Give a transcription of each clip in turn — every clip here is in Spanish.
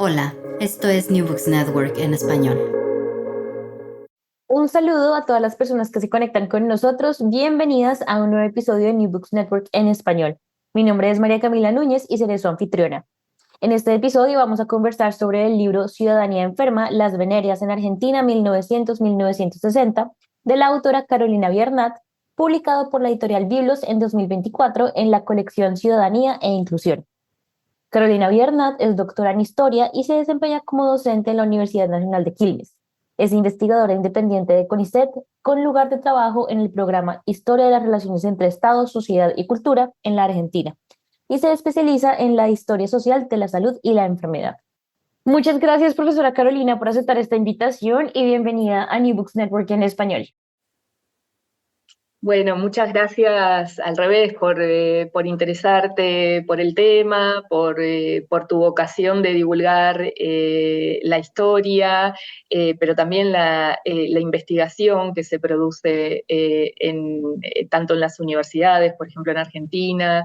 Hola, esto es New Books Network en español. Un saludo a todas las personas que se conectan con nosotros. Bienvenidas a un nuevo episodio de New Books Network en español. Mi nombre es María Camila Núñez y seré su anfitriona. En este episodio vamos a conversar sobre el libro Ciudadanía Enferma, Las Venerias en Argentina 1900-1960, de la autora Carolina Biernat, publicado por la editorial Biblos en 2024 en la colección Ciudadanía e Inclusión. Carolina Biernat es doctora en Historia y se desempeña como docente en la Universidad Nacional de Quilmes. Es investigadora independiente de CONICET, con lugar de trabajo en el programa Historia de las Relaciones entre Estado, Sociedad y Cultura en la Argentina, y se especializa en la historia social de la salud y la enfermedad. Muchas gracias, profesora Carolina, por aceptar esta invitación y bienvenida a New Books Network en español. Bueno, muchas gracias al revés por interesarte por el tema, por tu vocación de divulgar la historia, pero también la investigación que se produce tanto en las universidades, por ejemplo en Argentina,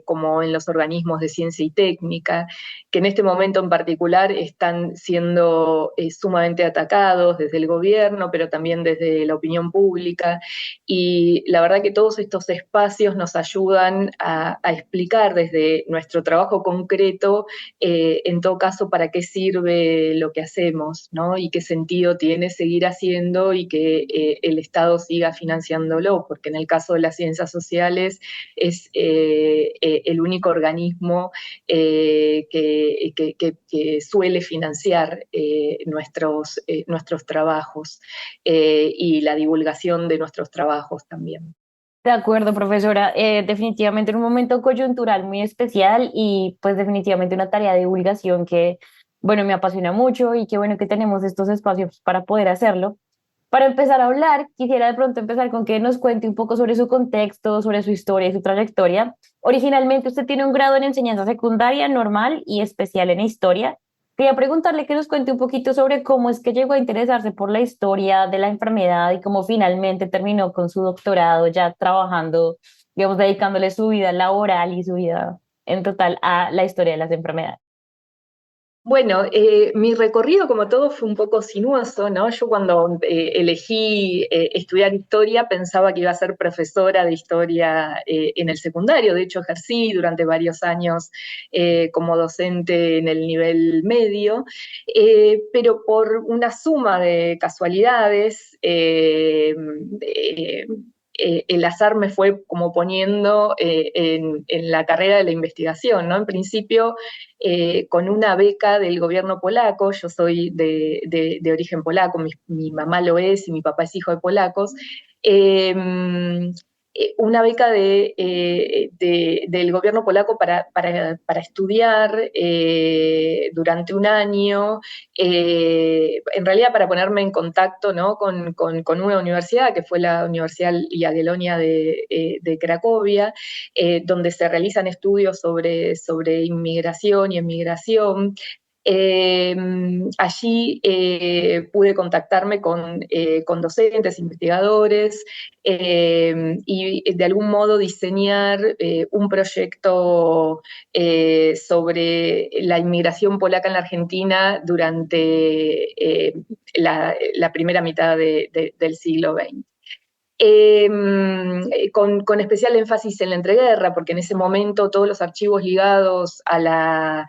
como en los organismos de ciencia y técnica, que en este momento en particular están siendo sumamente atacados desde el gobierno, pero también desde la opinión pública. Y la verdad que todos estos espacios nos ayudan a explicar desde nuestro trabajo concreto, en todo caso, para qué sirve lo que hacemos, ¿no? Y qué sentido tiene seguir haciendo y que el Estado siga financiándolo, porque en el caso de las ciencias sociales es el único organismo que suele financiar nuestros trabajos y la divulgación de nuestros trabajos también. De acuerdo, profesora. Definitivamente en un momento coyuntural muy especial y pues definitivamente una tarea de divulgación que, bueno, me apasiona mucho y qué bueno que tenemos estos espacios para poder hacerlo. Para empezar a hablar, quisiera de pronto empezar con que nos cuente un poco sobre su contexto, sobre su historia y su trayectoria. Originalmente usted tiene un grado en enseñanza secundaria normal y especial en historia. Quería preguntarle que nos cuente un poquito sobre cómo es que llegó a interesarse por la historia de la enfermedad y cómo finalmente terminó con su doctorado, ya trabajando, digamos, dedicándole su vida laboral y su vida en total a la historia de las enfermedades. Bueno, mi recorrido como todo fue un poco sinuoso, ¿no? Yo cuando elegí estudiar historia pensaba que iba a ser profesora de historia en el secundario. De hecho, ejercí durante varios años como docente en el nivel medio, pero por una suma de casualidades, el azar me fue como poniendo en la carrera de la investigación, ¿no? En principio, con una beca del gobierno polaco. Yo soy de origen polaco, mi mamá lo es y mi papá es hijo de polacos. Eh, una beca del gobierno polaco para estudiar durante un año, en realidad para ponerme en contacto, ¿no? con una universidad, que fue la Universidad Jagiellonia de Cracovia, donde se realizan estudios sobre inmigración y emigración. Eh, Allí pude contactarme con docentes, investigadores, y de algún modo diseñar un proyecto sobre la inmigración polaca en la Argentina durante la primera mitad del siglo XX. Con especial énfasis en la entreguerra, porque en ese momento todos los archivos ligados a la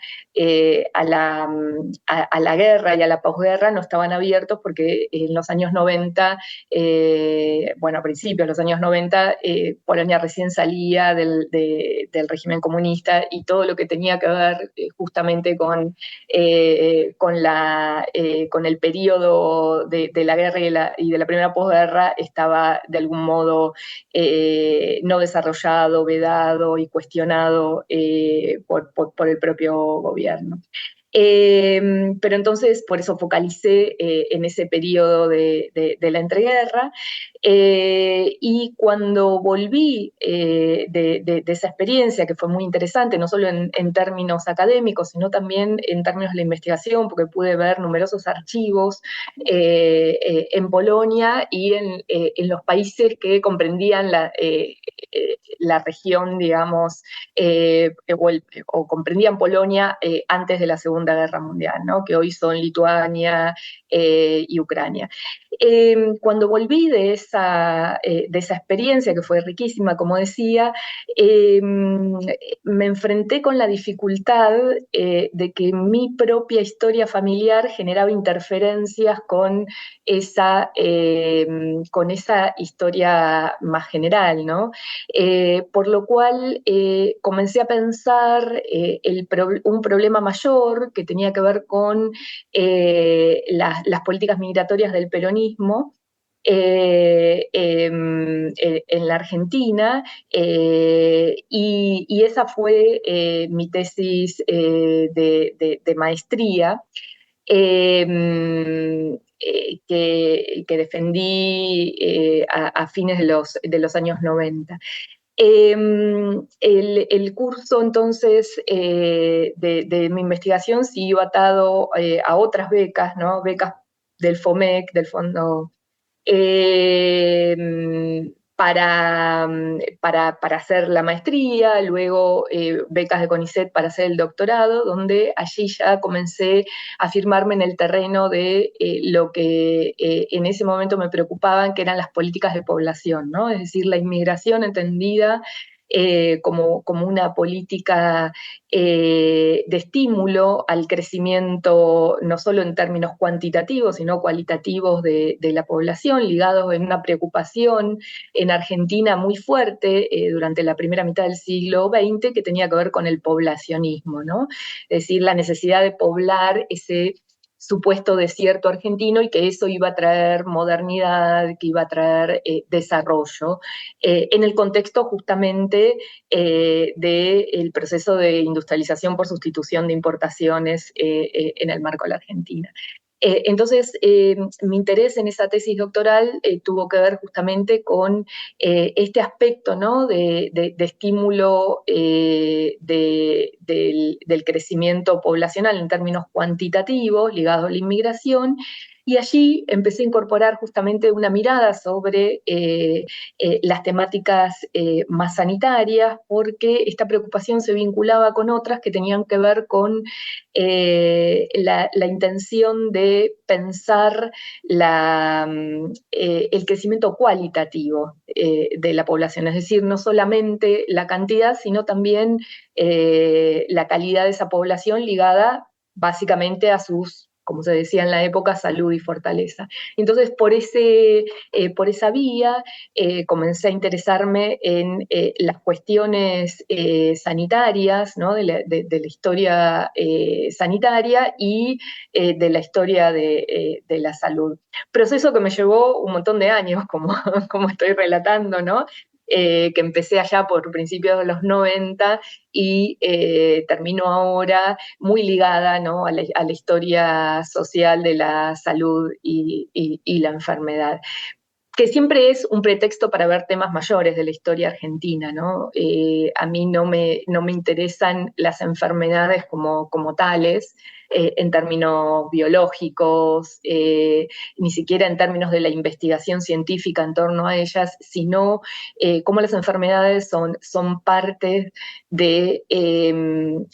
guerra y a la posguerra no estaban abiertos, porque en los años 90, bueno, a principios de los años 90, Polonia recién salía del régimen comunista, y todo lo que tenía que ver justamente con el periodo de la guerra y de la primera posguerra estaba de algún modo no desarrollado, vedado y cuestionado por el propio gobierno. Pero entonces por eso focalicé en ese periodo de la entreguerra, y cuando volví de esa experiencia, que fue muy interesante, no solo en términos académicos, sino también en términos de la investigación, porque pude ver numerosos archivos en Polonia y en los países que comprendían la región, digamos, o comprendían Polonia antes de la Segunda Segunda Guerra Mundial, ¿no? Que hoy son Lituania y Ucrania. Cuando volví de esa experiencia, que fue riquísima, como decía, me enfrenté con la dificultad de que mi propia historia familiar generaba interferencias con esa historia más general, ¿no? Por lo cual comencé a pensar un problema mayor que tenía que ver con las políticas migratorias del peronismo en la Argentina, y esa fue mi tesis de maestría. Que defendí a fines de los años 90. El curso entonces de mi investigación siguió atado a otras becas, ¿no? Becas del FOMEC, del Fondo para hacer la maestría, luego becas de CONICET para hacer el doctorado, donde allí ya comencé a firmarme en el terreno de lo que en ese momento me preocupaban, que eran las políticas de población, ¿no? Es decir, la inmigración entendida como una política de estímulo al crecimiento, no solo en términos cuantitativos, sino cualitativos de la población, ligados en una preocupación en Argentina muy fuerte durante la primera mitad del siglo XX, que tenía que ver con el poblacionismo, ¿no? Es decir, la necesidad de poblar ese supuesto desierto argentino y que eso iba a traer modernidad, que iba a traer desarrollo, en el contexto justamente del proceso de industrialización por sustitución de importaciones en el marco de la Argentina. Entonces, mi interés en esa tesis doctoral tuvo que ver justamente con este aspecto, ¿no? de estímulo del crecimiento poblacional en términos cuantitativos ligados a la inmigración. Y allí empecé a incorporar justamente una mirada sobre las temáticas más sanitarias, porque esta preocupación se vinculaba con otras que tenían que ver con la intención de pensar el crecimiento cualitativo de la población, es decir, no solamente la cantidad, sino también la calidad de esa población ligada básicamente a sus, como se decía en la época, salud y fortaleza. Entonces, por esa vía, comencé a interesarme en las cuestiones sanitarias, ¿no? de la historia sanitaria y de la historia de la salud. Proceso que me llevó un montón de años, como estoy relatando, ¿no? Que empecé allá por principios de los 90 y termino ahora muy ligada, ¿no? a la historia social de la salud y la enfermedad, que siempre es un pretexto para ver temas mayores de la historia argentina, ¿no? A mí no me interesan las enfermedades como tales, en términos biológicos, ni siquiera en términos de la investigación científica en torno a ellas, sino cómo las enfermedades son parte de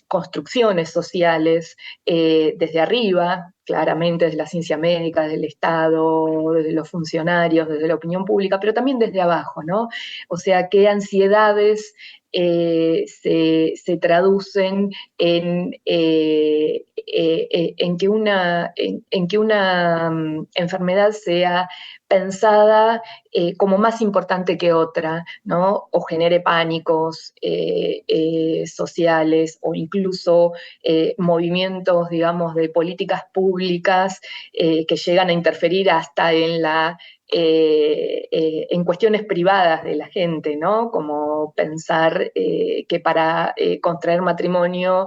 construcciones sociales desde arriba, claramente desde la ciencia médica, desde el Estado, desde los funcionarios, desde la opinión pública, pero también desde abajo, ¿no? O sea, qué ansiedades se traducen en que una enfermedad sea pensada como más importante que otra, ¿no? O genere pánicos sociales o incluso movimientos, digamos, de políticas públicas que llegan a interferir hasta en cuestiones privadas de la gente, ¿no? Como pensar que para contraer matrimonio,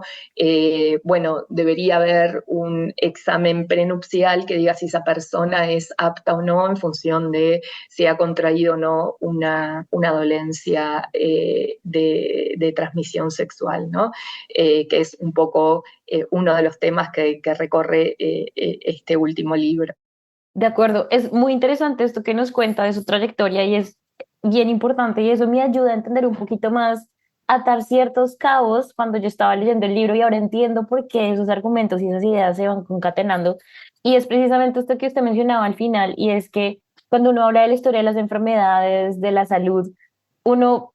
bueno, debería haber un examen prenupcial que diga si esa persona es apta o no en función de si ha contraído o no una dolencia de transmisión sexual, ¿no? Que es un poco uno de los temas que recorre este último libro. De acuerdo, es muy interesante esto que nos cuenta de su trayectoria y es bien importante y eso me ayuda a entender un poquito más atar ciertos cabos cuando yo estaba leyendo el libro y ahora entiendo por qué esos argumentos y esas ideas se van concatenando. Y es precisamente esto que usted mencionaba al final, y es que cuando uno habla de la historia de las enfermedades, de la salud, uno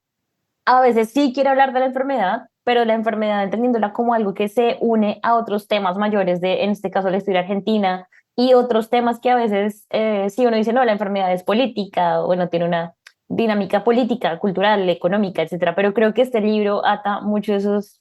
a veces sí quiere hablar de la enfermedad, pero la enfermedad entendiéndola como algo que se une a otros temas mayores de, en este caso, la historia argentina y otros temas que a veces, sí uno dice, no, la enfermedad es política, o bueno, tiene una dinámica política, cultural, económica, etcétera, pero creo que este libro ata mucho esas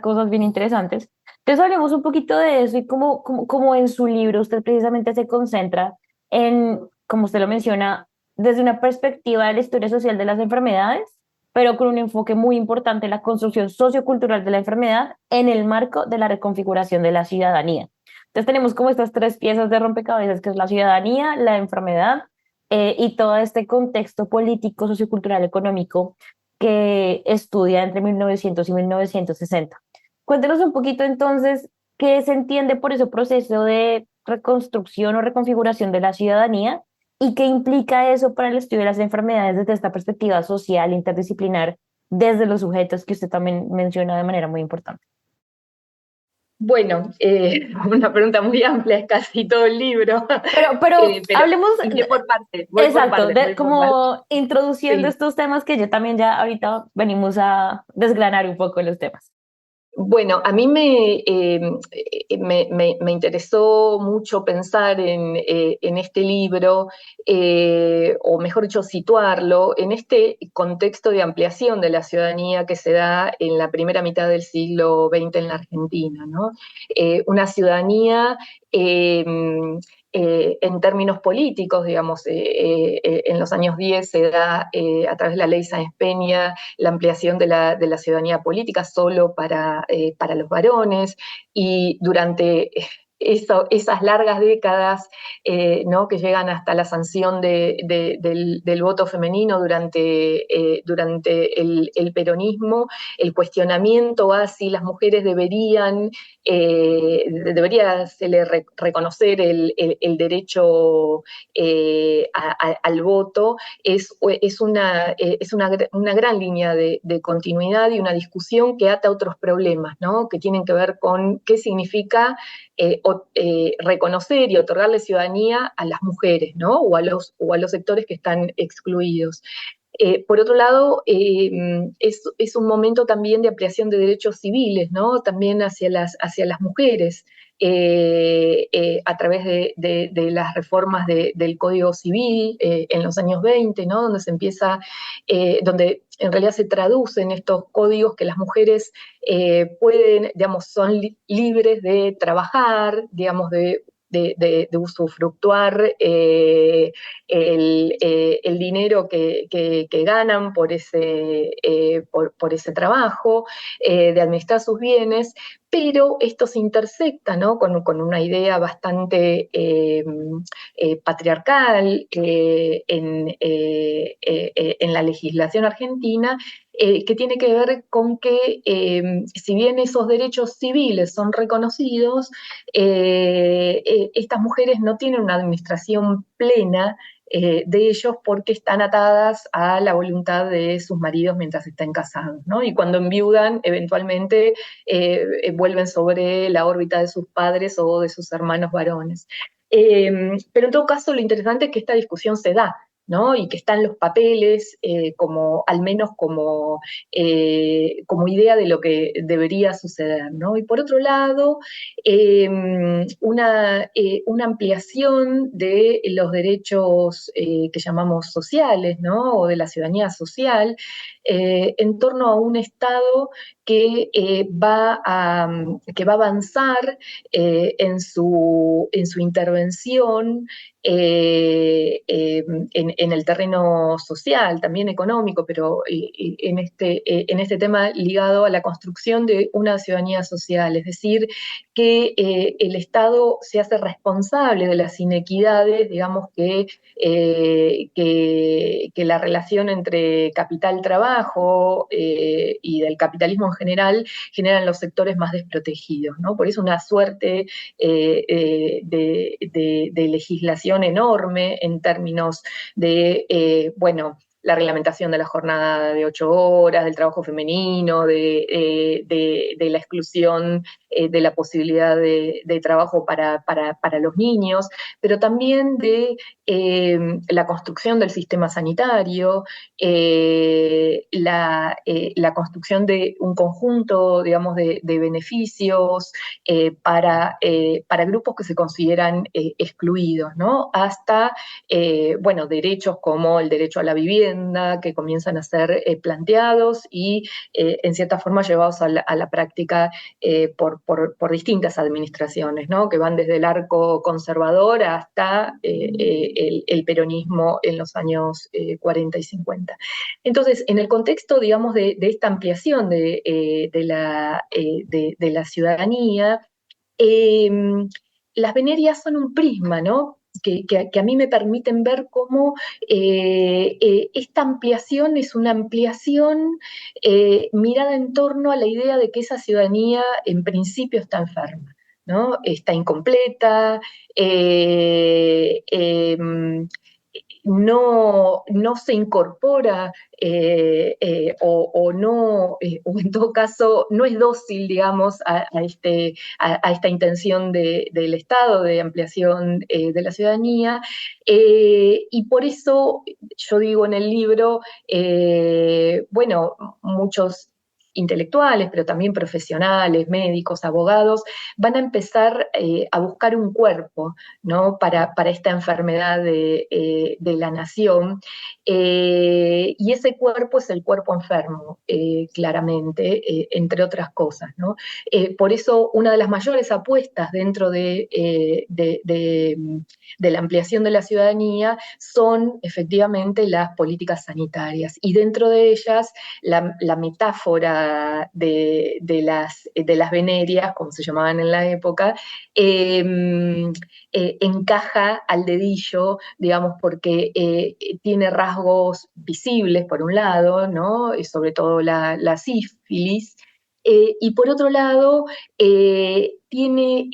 cosas bien interesantes. Entonces hablemos un poquito de eso y cómo en su libro usted precisamente se concentra en, como usted lo menciona, desde una perspectiva de la historia social de las enfermedades, pero con un enfoque muy importante en la construcción sociocultural de la enfermedad en el marco de la reconfiguración de la ciudadanía. Entonces tenemos como estas tres piezas de rompecabezas, que es la ciudadanía, la enfermedad y todo este contexto político, sociocultural, económico que estudia entre 1900 y 1960. Cuéntenos un poquito entonces qué se entiende por ese proceso de reconstrucción o reconfiguración de la ciudadanía y qué implica eso para el estudio de las enfermedades desde esta perspectiva social, interdisciplinar, desde los sujetos que usted también menciona de manera muy importante. Bueno, una pregunta muy amplia, es casi todo el libro, Pero pero hablemos, iré por partes, exacto, de voy por partes. como introduciendo Sí. estos temas que yo también ya ahorita venimos a desgranar un poco los temas. Bueno, a mí me interesó mucho pensar en este libro, o mejor dicho, situarlo en este contexto de ampliación de la ciudadanía que se da en la primera mitad del siglo XX en la Argentina, ¿no? Una ciudadanía eh, en términos políticos, digamos, en los años 10 se da a través de la ley Sáenz Peña la ampliación de la ciudadanía política solo para los varones, y durante esas largas décadas, ¿no? Que llegan hasta la sanción del voto femenino durante el peronismo, el cuestionamiento a si las mujeres debería se le reconocer el derecho al voto, una gran línea de continuidad y una discusión que ata otros problemas, ¿no? Que tienen que ver con qué significa reconocer y otorgarle ciudadanía a las mujeres, ¿no? O a los sectores que están excluidos. Por otro lado, es un momento también de ampliación de derechos civiles, ¿no? También hacia las mujeres, a través de las reformas del Código Civil en los años 20, ¿no? Donde se empieza, donde en realidad se traducen estos códigos que las mujeres pueden, digamos, son libres de trabajar, digamos, de usufructuar el dinero que ganan por ese trabajo, de administrar sus bienes, pero esto se intersecta, ¿no? con una idea bastante patriarcal en la legislación argentina, que tiene que ver con que, si bien esos derechos civiles son reconocidos, estas mujeres no tienen una administración plena de ellos porque están atadas a la voluntad de sus maridos mientras están casados, ¿no? Y cuando enviudan, eventualmente vuelven sobre la órbita de sus padres o de sus hermanos varones. Pero en todo caso, lo interesante es que esta discusión se da, ¿no? Y que están los papeles al menos como idea de lo que debería suceder, ¿no? Y por otro lado, una ampliación de los derechos que llamamos sociales, ¿no? O de la ciudadanía social, en torno a un Estado que va a avanzar en su intervención en el terreno social, también económico, pero en este tema ligado a la construcción de una ciudadanía social, es decir, que el Estado se hace responsable de las inequidades, digamos que la relación entre capital-trabajo y del capitalismo en general generan los sectores más desprotegidos, ¿no? Por eso una suerte de legislación enorme en términos de, bueno, la reglamentación de la jornada de 8 horas, del trabajo femenino, de la exclusión de la posibilidad de trabajo para los niños, pero también de la construcción del sistema sanitario, la construcción de un conjunto, digamos, de beneficios para grupos que se consideran excluidos, ¿no? Hasta, bueno, derechos como el derecho a la vivienda, que comienzan a ser planteados y, en cierta forma, llevados a la práctica por distintas administraciones, ¿no? Que van desde el arco conservador hasta el peronismo en los años 40 y 50. Entonces, en el contexto, digamos, de esta ampliación de la ciudadanía, eh, las venerias son un prisma, ¿no? Que a mí me permiten ver cómo esta ampliación es una ampliación mirada en torno a la idea de que esa ciudadanía en principio está enferma, ¿no? Está incompleta, no se incorpora o no, o en todo caso, no es dócil, digamos, a esta intención del Estado de ampliación de la ciudadanía. Y por eso yo digo en el libro, bueno, muchos intelectuales, pero también profesionales, médicos, abogados, van a empezar a buscar un cuerpo, ¿no? para esta enfermedad de la nación. Y ese cuerpo es el cuerpo enfermo, claramente, entre otras cosas, ¿no? Por eso una de las mayores apuestas dentro de la ampliación de la ciudadanía son efectivamente las políticas sanitarias. Y dentro de ellas, la metáfora de las venerias, como se llamaban en la época, encaja al dedillo, digamos, porque tiene rasgos visibles, por un lado, ¿no? Sobre todo la sífilis, y por otro lado, tiene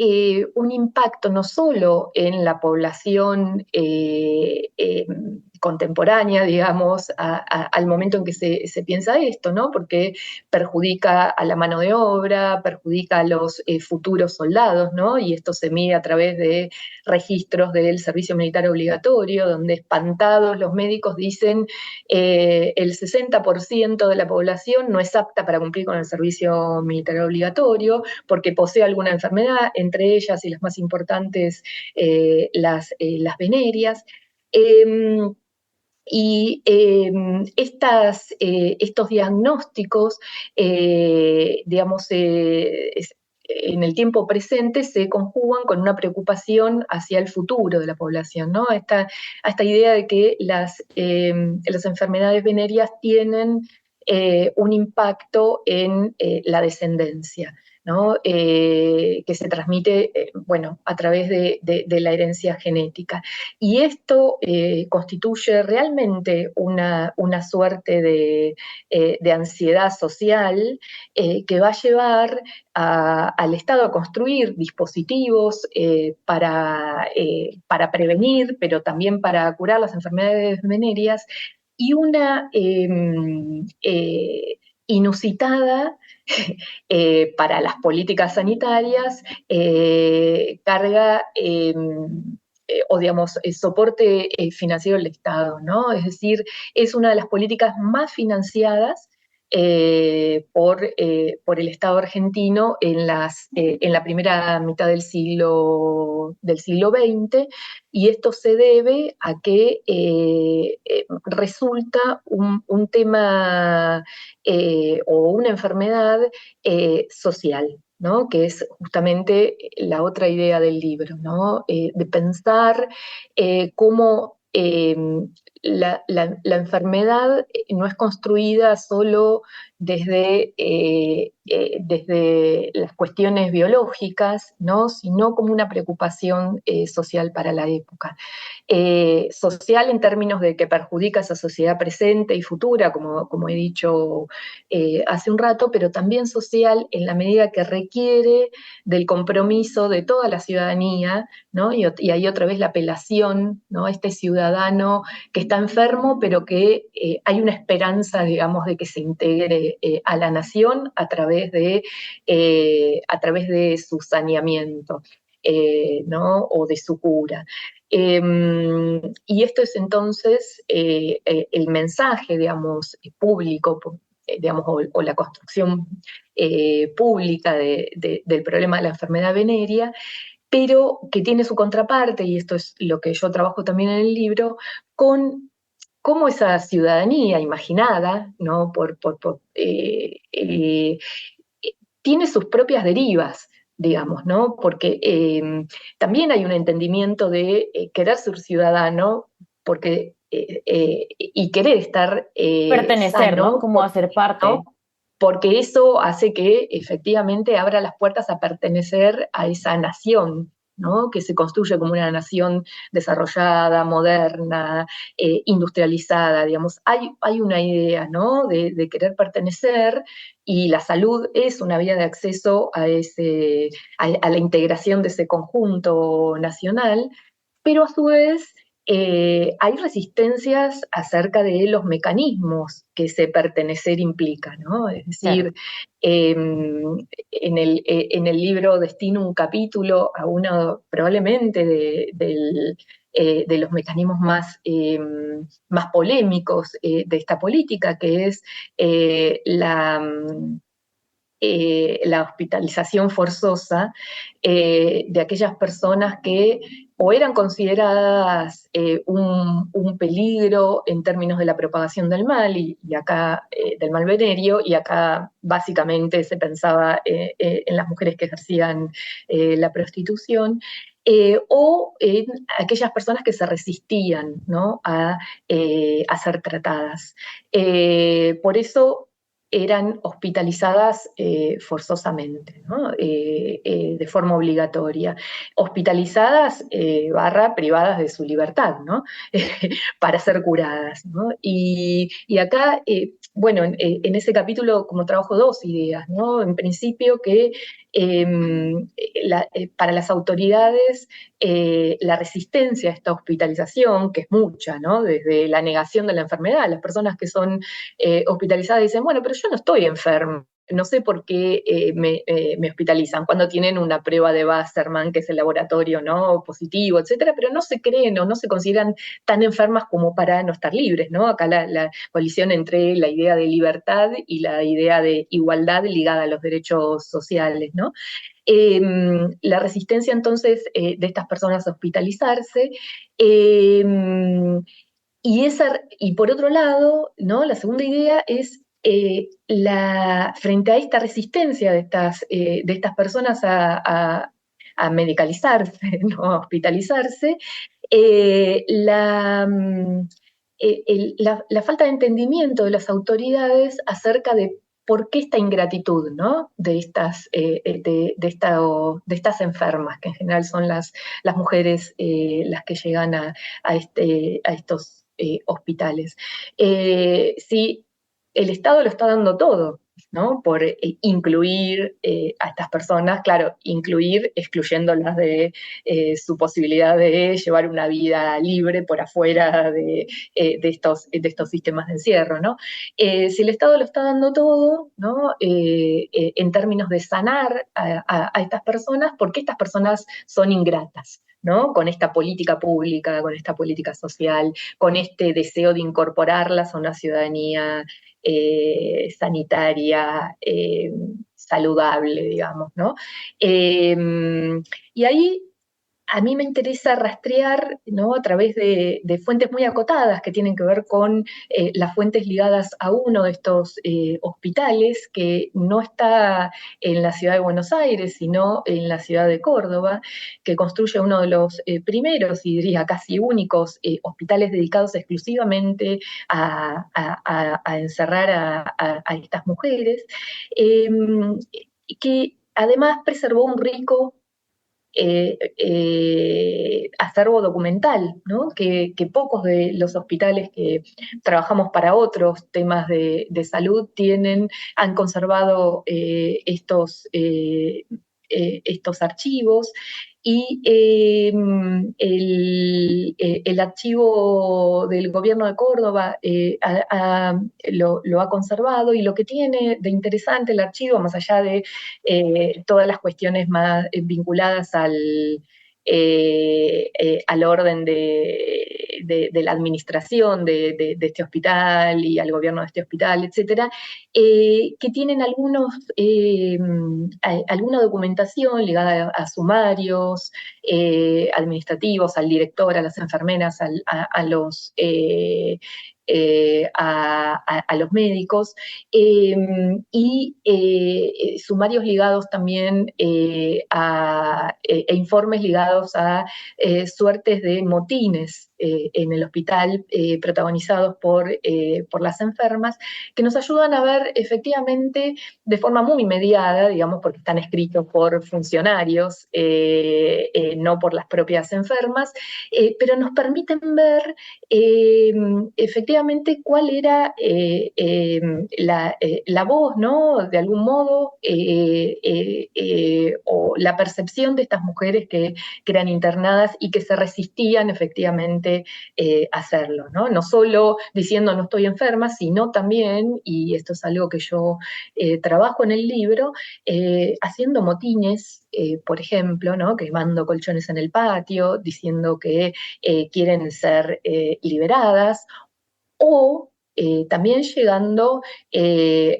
un impacto no solo en la población contemporánea, digamos, al momento en que se piensa esto, ¿no? Porque perjudica a la mano de obra, perjudica a los futuros soldados, ¿no? Y esto se mide a través de registros del servicio militar obligatorio, donde espantados los médicos dicen el 60% de la población no es apta para cumplir con el servicio militar obligatorio porque posee alguna enfermedad, entre ellas y las más importantes, las venerias. Y estos diagnósticos, digamos, en el tiempo presente se conjugan con una preocupación hacia el futuro de la población, ¿no? A esta idea de que las enfermedades venéreas tienen un impacto en la descendencia, ¿no? Que se transmite, bueno, a través de la herencia genética. Y esto constituye realmente una suerte de ansiedad social que va a llevar al Estado a construir dispositivos para prevenir, pero también para curar las enfermedades venéreas, y una inusitada para las políticas sanitarias, carga o digamos, soporte financiero del Estado, ¿no? Es decir, es una de las políticas más financiadas por el Estado argentino en la primera mitad del siglo XX, y esto se debe a que resulta un tema o una enfermedad social, ¿no? Que es justamente la otra idea del libro, ¿no? De pensar cómo la enfermedad no es construida solo desde las cuestiones biológicas, ¿no? Sino como una preocupación social para la época. Social en términos de que perjudica a esa sociedad presente y futura, como he dicho hace un rato, pero también social en la medida que requiere del compromiso de toda la ciudadanía, ¿no? Y ahí otra vez la apelación, ¿no? Este ciudadano que está está enfermo, pero que hay una esperanza, digamos, de que se integre a la nación a través de su saneamiento, ¿no? O de su cura. Y esto es entonces el mensaje, digamos, público, digamos, o la construcción pública del problema de la enfermedad venérea, pero que tiene su contraparte, y esto es lo que yo trabajo también en el libro, con cómo esa ciudadanía imaginada, ¿no? Tiene sus propias derivas, digamos, ¿no? Porque también hay un entendimiento de querer ser ciudadano porque, y querer estar Pertenecer, ¿no? sano, Como hacer parte. ¿no? Porque eso hace que efectivamente abra las puertas a pertenecer a esa nación, ¿no? Que se construye como una nación desarrollada, moderna, industrializada, digamos. Hay una idea, ¿no? De querer pertenecer, y la salud es una vía de acceso a la integración de ese conjunto nacional, pero a su vez hay resistencias acerca de los mecanismos que ese pertenecer implica, ¿no? Es Claro. decir, en el libro destino un capítulo a uno probablemente de los mecanismos más polémicos de esta política, que es la hospitalización forzosa de aquellas personas que o eran consideradas un peligro en términos de la propagación del mal, y acá del mal venérea, y acá básicamente se pensaba en las mujeres que ejercían la prostitución, o en aquellas personas que se resistían, ¿no? a ser tratadas. Por eso eran hospitalizadas forzosamente, ¿no? De forma obligatoria. Hospitalizadas barra privadas de su libertad, ¿no? Para ser curadas, ¿no? Y acá, bueno, en ese capítulo como trabajo dos ideas, ¿no? En principio que para las autoridades la resistencia a esta hospitalización, que es mucha, ¿no? Desde la negación de la enfermedad, las personas que son hospitalizadas dicen, bueno, pero yo no estoy enfermo, no sé por qué me hospitalizan cuando tienen una prueba de Wasserman, que es el laboratorio, ¿no? Positivo, etcétera, pero no se creen o no se consideran tan enfermas como para no estar libres, ¿no? Acá la colisión entre la idea de libertad y la idea de igualdad ligada a los derechos sociales, ¿no? La resistencia entonces de estas personas a hospitalizarse, y por otro lado, ¿no? La segunda idea es frente a esta resistencia de estas personas a medicalizarse, ¿no? A hospitalizarse, la falta de entendimiento de las autoridades acerca de por qué esta ingratitud, ¿no? De estas enfermas, que en general son las mujeres las que llegan a estos hospitales. Si el Estado lo está dando todo, ¿no? Por incluir a estas personas, claro, incluir excluyéndolas de su posibilidad de llevar una vida libre por afuera de estos sistemas de encierro, ¿no? Si el Estado lo está dando todo, ¿no? En términos de sanar a estas personas, ¿por qué estas personas son ingratas? ¿No? Con esta política pública, con esta política social, con este deseo de incorporarlas a una ciudadanía sanitaria, saludable, digamos, ¿no? Y ahí a mí me interesa rastrear, ¿no? A través de fuentes muy acotadas que tienen que ver con las fuentes ligadas a uno de estos hospitales que no está en la ciudad de Buenos Aires, sino en la ciudad de Córdoba, que construye uno de los primeros, y diría casi únicos, hospitales dedicados exclusivamente a encerrar a estas mujeres, que además preservó un rico acervo documental, ¿no? Que pocos de los hospitales que trabajamos para otros temas de salud han conservado estos archivos. y el archivo del gobierno de Córdoba lo ha conservado, y lo que tiene de interesante el archivo, más allá de todas las cuestiones más vinculadas al orden de la administración de este hospital y al gobierno de este hospital, etcétera, que tienen alguna documentación ligada a sumarios administrativos, al director, a las enfermeras, a los médicos, y sumarios ligados también e informes ligados a suertes de motines en el hospital protagonizados por las enfermas, que nos ayudan a ver efectivamente de forma muy mediada, digamos, porque están escritos por funcionarios, no por las propias enfermas, pero nos permiten ver efectivamente cuál era la voz, ¿no? De algún modo, o la percepción de estas mujeres que eran internadas y que se resistían efectivamente a hacerlo, ¿no? No solo diciendo no estoy enferma, sino también, y esto es algo que yo trabajo en el libro, haciendo motines, por ejemplo, ¿no? Quemando colchones en el patio, diciendo que quieren ser liberadas, o también llegando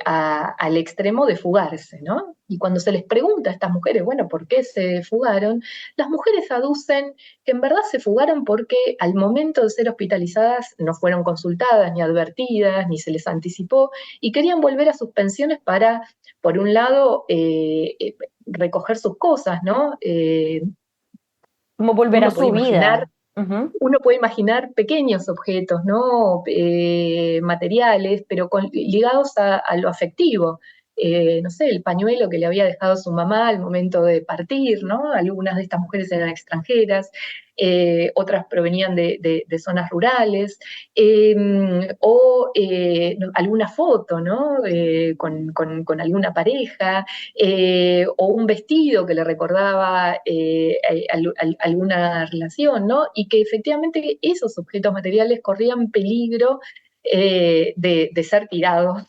al extremo de fugarse, ¿no? Y cuando se les pregunta a estas mujeres, bueno, ¿por qué se fugaron? Las mujeres aducen que en verdad se fugaron porque al momento de ser hospitalizadas no fueron consultadas, ni advertidas, ni se les anticipó, y querían volver a sus pensiones para, por un lado, recoger sus cosas, ¿no? Como volver a Uno puede su vida. imaginar Ujú. uno puede imaginar pequeños objetos, ¿no? Materiales, pero ligados a lo afectivo. No sé, el pañuelo que le había dejado su mamá al momento de partir, ¿no? Algunas de estas mujeres eran extranjeras, otras provenían de zonas rurales, o alguna foto, ¿no? Con alguna pareja, o un vestido que le recordaba alguna relación, ¿no? Y que efectivamente esos objetos materiales corrían peligro de ser tirados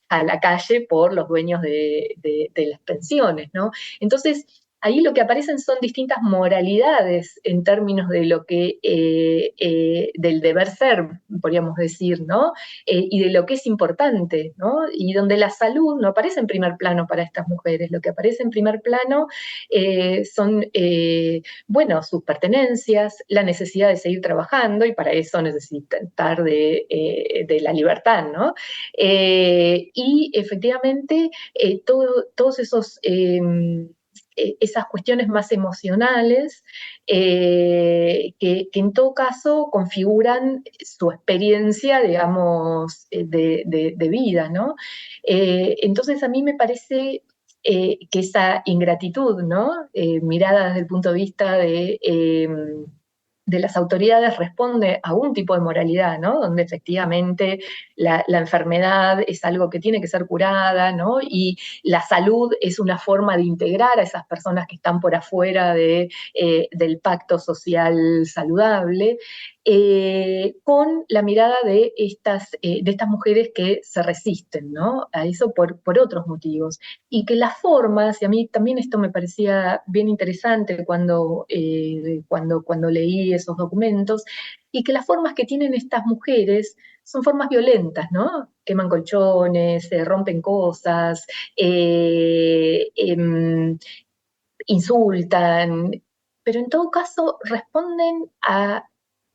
a la calle por los dueños de las pensiones, ¿no? Entonces, ahí lo que aparecen son distintas moralidades en términos de lo que, del deber ser, podríamos decir, ¿no? Y de lo que es importante, ¿no? Y donde la salud no aparece en primer plano para estas mujeres, lo que aparece en primer plano son, bueno, sus pertenencias, la necesidad de seguir trabajando, y para eso necesitan de la libertad, ¿no? Y efectivamente, todos esos esas cuestiones más emocionales que en todo caso configuran su experiencia, digamos, de vida, ¿no? Entonces a mí me parece que esa ingratitud, ¿no? Mirada desde el punto de vista de las autoridades, responde a un tipo de moralidad, ¿no? Donde efectivamente la enfermedad es algo que tiene que ser curada, ¿no? Y la salud es una forma de integrar a esas personas que están por afuera del pacto social saludable, con la mirada de estas mujeres que se resisten, ¿no? A eso por otros motivos. Y que las formas, y a mí también esto me parecía bien interesante cuando leí esos documentos, y que las formas que tienen estas mujeres son formas violentas, ¿no? Queman colchones, rompen cosas, insultan, pero en todo caso responden a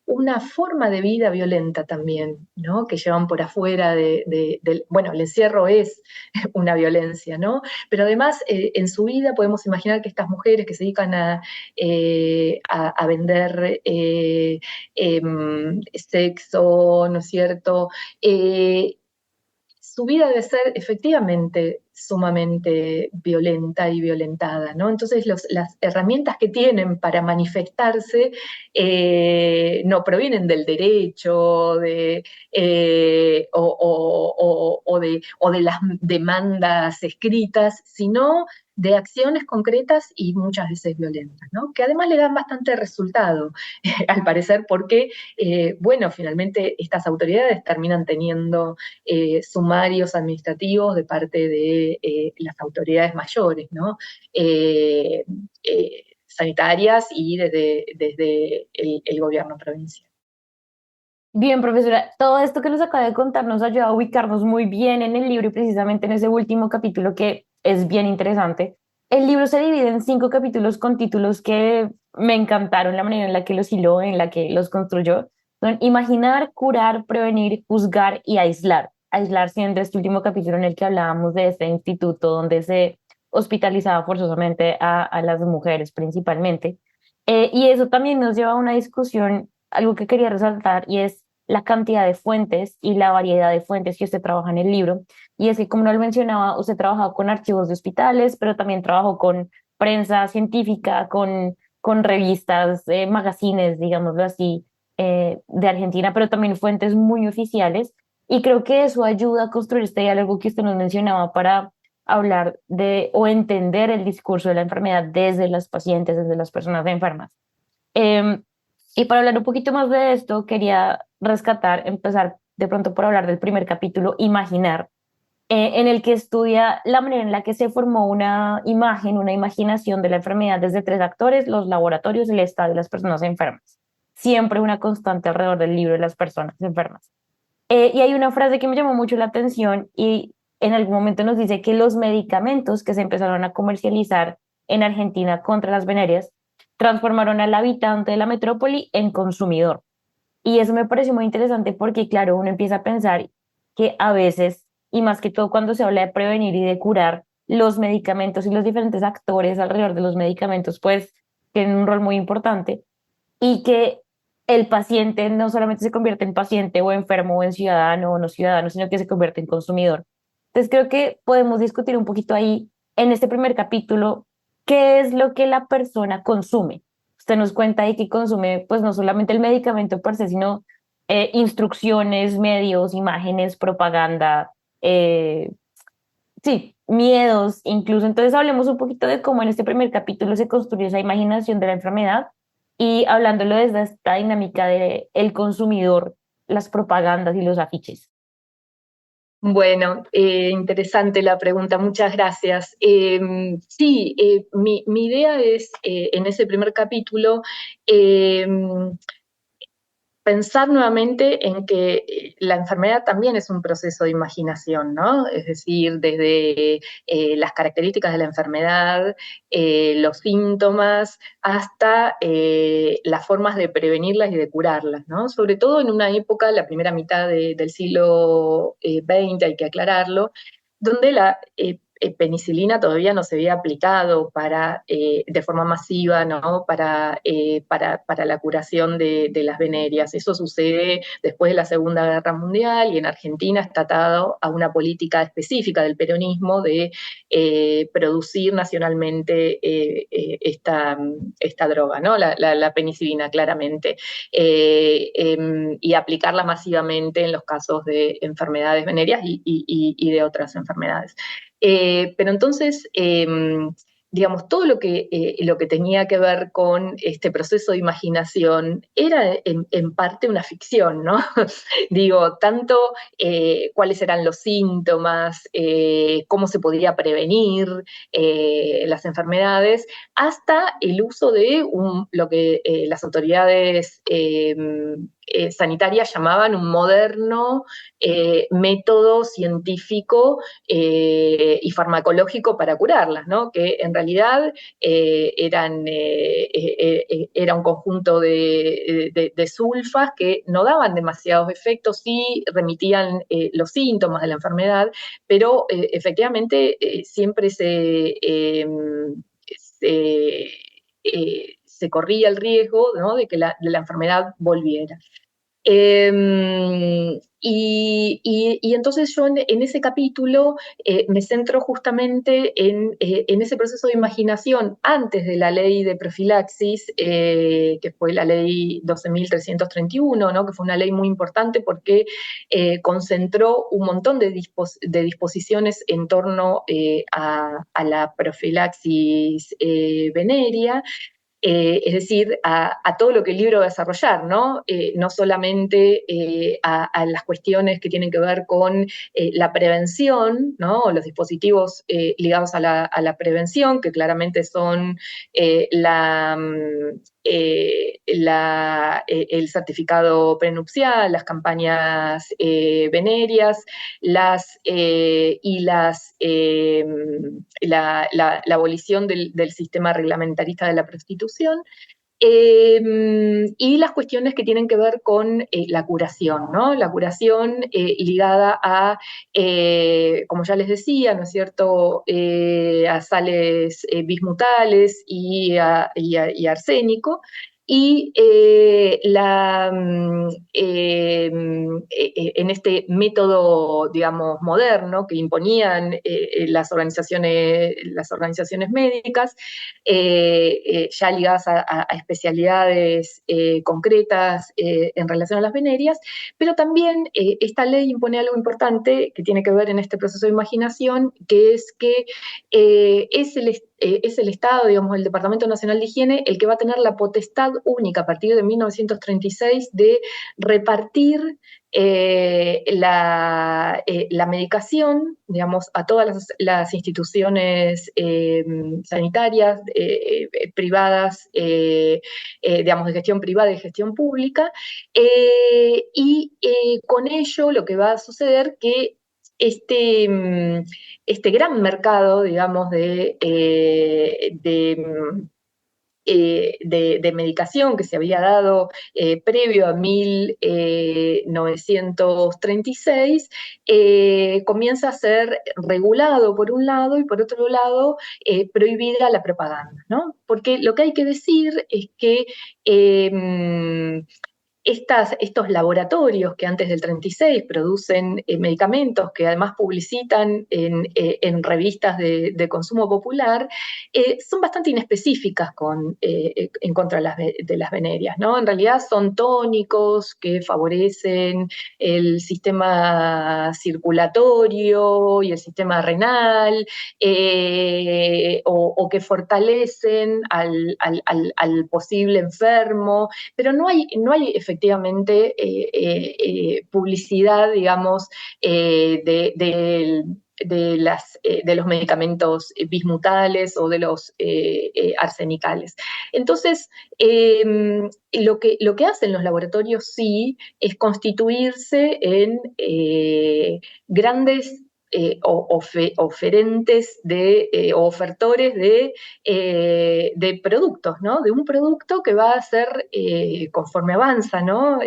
una forma de vida violenta también, ¿no? Que llevan por afuera bueno, el encierro es una violencia, ¿no? Pero además, en su vida podemos imaginar que estas mujeres que se dedican a vender sexo, ¿no es cierto? Su vida debe ser efectivamente sumamente violenta y violentada, ¿no? Entonces las herramientas que tienen para manifestarse no provienen del derecho o de las demandas escritas, sino de acciones concretas y muchas veces violentas, ¿no? Que además le dan bastante resultado, al parecer, porque, bueno, finalmente estas autoridades terminan teniendo sumarios administrativos de parte de las autoridades mayores, ¿no? Sanitarias y desde el gobierno provincial. Bien, profesora, todo esto que nos acaba de contar nos ayuda a ubicarnos muy bien en el libro y precisamente en ese último capítulo que es bien interesante. El libro se divide en 5 capítulos con títulos que me encantaron, la manera en la que los hiló, en la que los construyó. Son imaginar, curar, prevenir, juzgar y aislar. Aislar siendo este último capítulo en el que hablábamos de este instituto donde se hospitalizaba forzosamente a las mujeres principalmente. Y eso también nos lleva a una discusión, algo que quería resaltar, y es la cantidad de fuentes y la variedad de fuentes que usted trabaja en el libro. Y es que, como no lo mencionaba, usted trabajó con archivos de hospitales, pero también trabajó con prensa científica, con revistas, magazines, digámoslo así, de Argentina, pero también fuentes muy oficiales. Y creo que eso ayuda a construir este diálogo que usted nos mencionaba para hablar de o entender el discurso de la enfermedad desde las pacientes, desde las personas enfermas. Eh, y para hablar un poquito más de esto, quería empezar de pronto por hablar del primer capítulo, Imaginar, en el que estudia la manera en la que se formó una imagen, una imaginación de la enfermedad desde 3 actores: los laboratorios, el estado y las personas enfermas. Siempre una constante alrededor del libro de las personas enfermas. Y hay una frase que me llamó mucho la atención y en algún momento nos dice que los medicamentos que se empezaron a comercializar en Argentina contra las venerias transformaron al habitante de la metrópoli en consumidor. Y eso me pareció muy interesante porque, claro, uno empieza a pensar que a veces, y más que todo cuando se habla de prevenir y de curar, los medicamentos y los diferentes actores alrededor de los medicamentos, pues tienen un rol muy importante y que el paciente no solamente se convierte en paciente o enfermo o en ciudadano o no ciudadano, sino que se convierte en consumidor. Entonces creo que podemos discutir un poquito ahí en este primer capítulo qué es lo que la persona consume. Usted nos cuenta ahí que consume pues no solamente el medicamento per se, sino instrucciones, medios, imágenes, propaganda, sí, miedos incluso. Entonces hablemos un poquito de cómo en este primer capítulo se construyó esa imaginación de la enfermedad y hablándolo desde esta dinámica de el consumidor, las propagandas y los afiches. Bueno, interesante la pregunta, muchas gracias. Sí, mi idea es, en ese primer capítulo, eh, pensar nuevamente en que la enfermedad también es un proceso de imaginación, ¿no? Es decir, desde las características de la enfermedad, los síntomas, hasta las formas de prevenirlas y de curarlas, ¿no? Sobre todo en una época, la primera mitad del siglo XX, hay que aclararlo, donde la penicilina todavía no se había aplicado de forma masiva, ¿no? Para la curación de las venerias. Eso sucede después de la Segunda Guerra Mundial y en Argentina está atado a una política específica del peronismo de producir nacionalmente esta droga, ¿no? La penicilina, claramente, y aplicarla masivamente en los casos de enfermedades venéreas y de otras enfermedades. Pero entonces, digamos, todo lo que tenía que ver con este proceso de imaginación era en parte una ficción, ¿no? Digo, tanto cuáles eran los síntomas, cómo se podría prevenir las enfermedades, hasta el uso de lo que las autoridades sanitarias llamaban un moderno método científico y farmacológico para curarlas, ¿no? Que en realidad era un conjunto de sulfas que no daban demasiados efectos, sí remitían los síntomas de la enfermedad, pero efectivamente siempre se corría el riesgo, ¿no? De que la enfermedad volviera. Y entonces yo en ese capítulo me centro justamente en ese proceso de imaginación antes de la ley de profilaxis, que fue la ley 12.331, ¿no? Que fue una ley muy importante porque concentró un montón de disposiciones en torno a la profilaxis venérea. Es decir, a todo lo que el libro va a desarrollar, ¿no? No solamente a las cuestiones que tienen que ver con la prevención, ¿no? Los dispositivos ligados a la prevención, que claramente son el certificado prenupcial, las campañas venéreas, la abolición del sistema reglamentarista de la prostitución, y las cuestiones que tienen que ver con la curación, ¿no? La curación ligada a, como ya les decía, ¿no es cierto?, a sales bismutales y arsénico. Y en este método, digamos, moderno que imponían las organizaciones médicas, ya ligadas a especialidades concretas en relación a las venerias, pero también esta ley impone algo importante que tiene que ver en este proceso de imaginación, que es que es el Estado, digamos, el Departamento Nacional de Higiene, el que va a tener la potestad única a partir de 1936 de repartir la medicación, digamos, a todas las instituciones sanitarias privadas, digamos, de gestión privada y gestión pública, con ello lo que va a suceder que este gran mercado, digamos, de medicación que se había dado previo a 1936, comienza a ser regulado por un lado y por otro lado prohibida la propaganda, ¿no? Porque lo que hay que decir es que estos laboratorios que antes del 36 producen medicamentos que además publicitan en revistas de consumo popular, son bastante inespecíficas en contra de las venerias, ¿no? En realidad son tónicos que favorecen el sistema circulatorio y el sistema renal, o que fortalecen al posible enfermo, pero no hay efectivamente publicidad, digamos, de los medicamentos bismutales o de los arsenicales. Entonces, lo que hacen los laboratorios sí es constituirse en grandes oferentes o ofertores de productos, ¿no? De un producto que va a ser, conforme avanza, ¿no?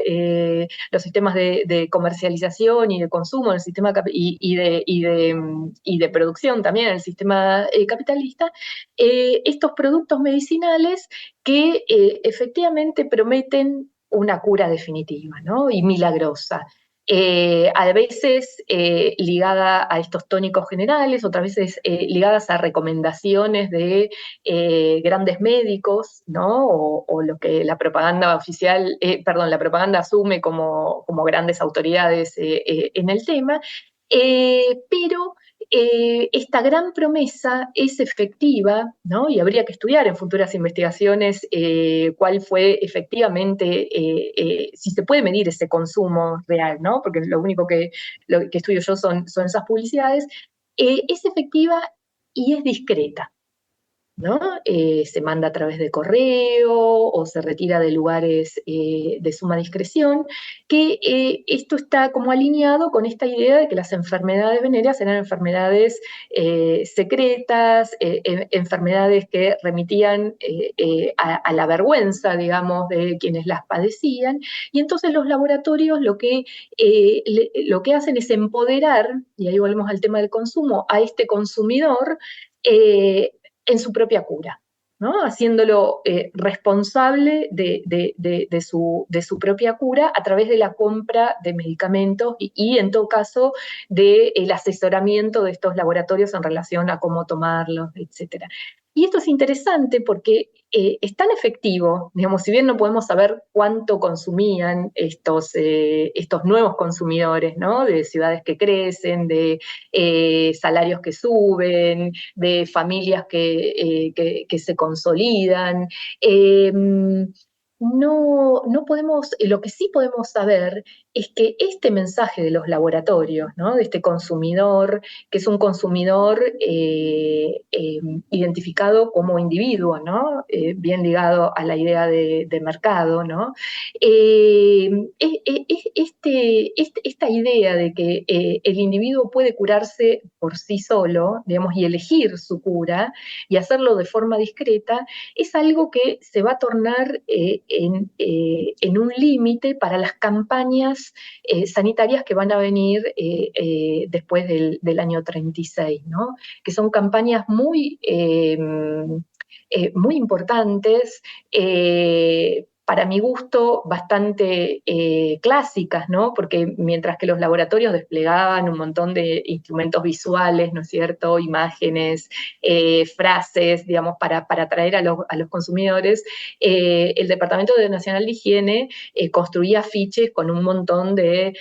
Los sistemas de comercialización y de consumo, el sistema y de producción también, el sistema capitalista, estos productos medicinales que efectivamente prometen una cura definitiva, ¿no? Y milagrosa. A veces ligada a estos tónicos generales, otras veces ligadas a recomendaciones de grandes médicos, ¿no? O lo que la propaganda oficial, perdón, la propaganda asume como grandes autoridades en el tema, pero esta gran promesa es efectiva, ¿no? Y habría que estudiar en futuras investigaciones cuál fue efectivamente, si se puede medir ese consumo real, ¿no? Porque lo único que estudio yo son esas publicidades. Es efectiva y es discreta, ¿no? Se manda a través de correo o se retira de lugares de suma discreción, que esto está como alineado con esta idea de que las enfermedades venéreas eran enfermedades secretas, enfermedades que remitían a la vergüenza, digamos, de quienes las padecían, y entonces los laboratorios lo que hacen es empoderar, y ahí volvemos al tema del consumo, a este consumidor, en su propia cura, ¿no? Haciéndolo responsable de su propia cura a través de la compra de medicamentos y en todo caso, del asesoramiento de estos laboratorios en relación a cómo tomarlos, etcétera. Y esto es interesante porque es tan efectivo, digamos, si bien no podemos saber cuánto consumían estos nuevos consumidores, ¿no? De ciudades que crecen, de salarios que suben, de familias que se consolidan. No podemos, lo que sí podemos saber es que este mensaje de los laboratorios, ¿no? De este consumidor, que es un consumidor identificado como individuo, ¿no? Bien ligado a la idea de mercado, ¿no? Esta idea de que el individuo puede curarse por sí solo, digamos, y elegir su cura y hacerlo de forma discreta, es algo que se va a tornar en un límite para las campañas sanitarias que van a venir después del año 36, ¿no? Que son campañas muy importantes, para mi gusto, bastante clásicas, ¿no? Porque mientras que los laboratorios desplegaban un montón de instrumentos visuales, ¿no es cierto? Imágenes, frases, digamos, para atraer a los consumidores, el Departamento Nacional de Higiene construía afiches con un montón de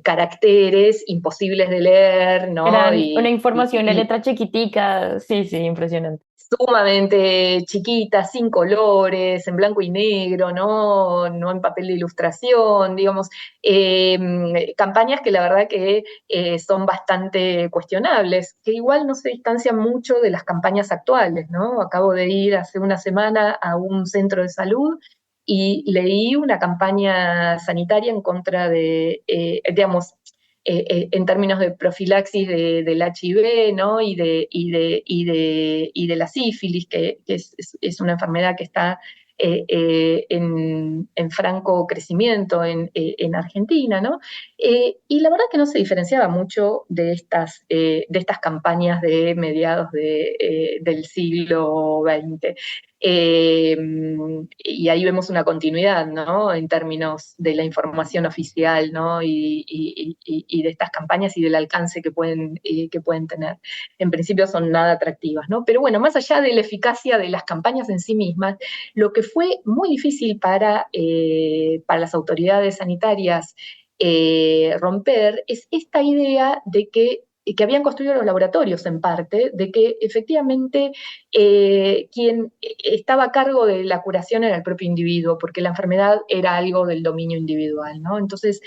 caracteres imposibles de leer, ¿no? Eran una información en letra chiquitica, sí, sí, impresionante. Sumamente chiquitas, sin colores, en blanco y negro, no en papel de ilustración, digamos, campañas que la verdad que son bastante cuestionables, que igual no se distancian mucho de las campañas actuales, ¿no? Acabo de ir hace una semana a un centro de salud y leí una campaña sanitaria en contra digamos, en términos de profilaxis del HIV, ¿no? Y de la sífilis, que es una enfermedad que está en franco crecimiento en Argentina, ¿no? Y la verdad que no se diferenciaba mucho de estas campañas de mediados del siglo XX. Y ahí vemos una continuidad, ¿no? En términos de la información oficial, ¿no? Y de estas campañas y del alcance que pueden tener. En principio son nada atractivas, ¿no? Pero bueno, más allá de la eficacia de las campañas en sí mismas, lo que fue muy difícil para las autoridades sanitarias romper es esta idea de que habían construido los laboratorios en parte, de que efectivamente quien estaba a cargo de la curación era el propio individuo, porque la enfermedad era algo del dominio individual, ¿no? Entonces,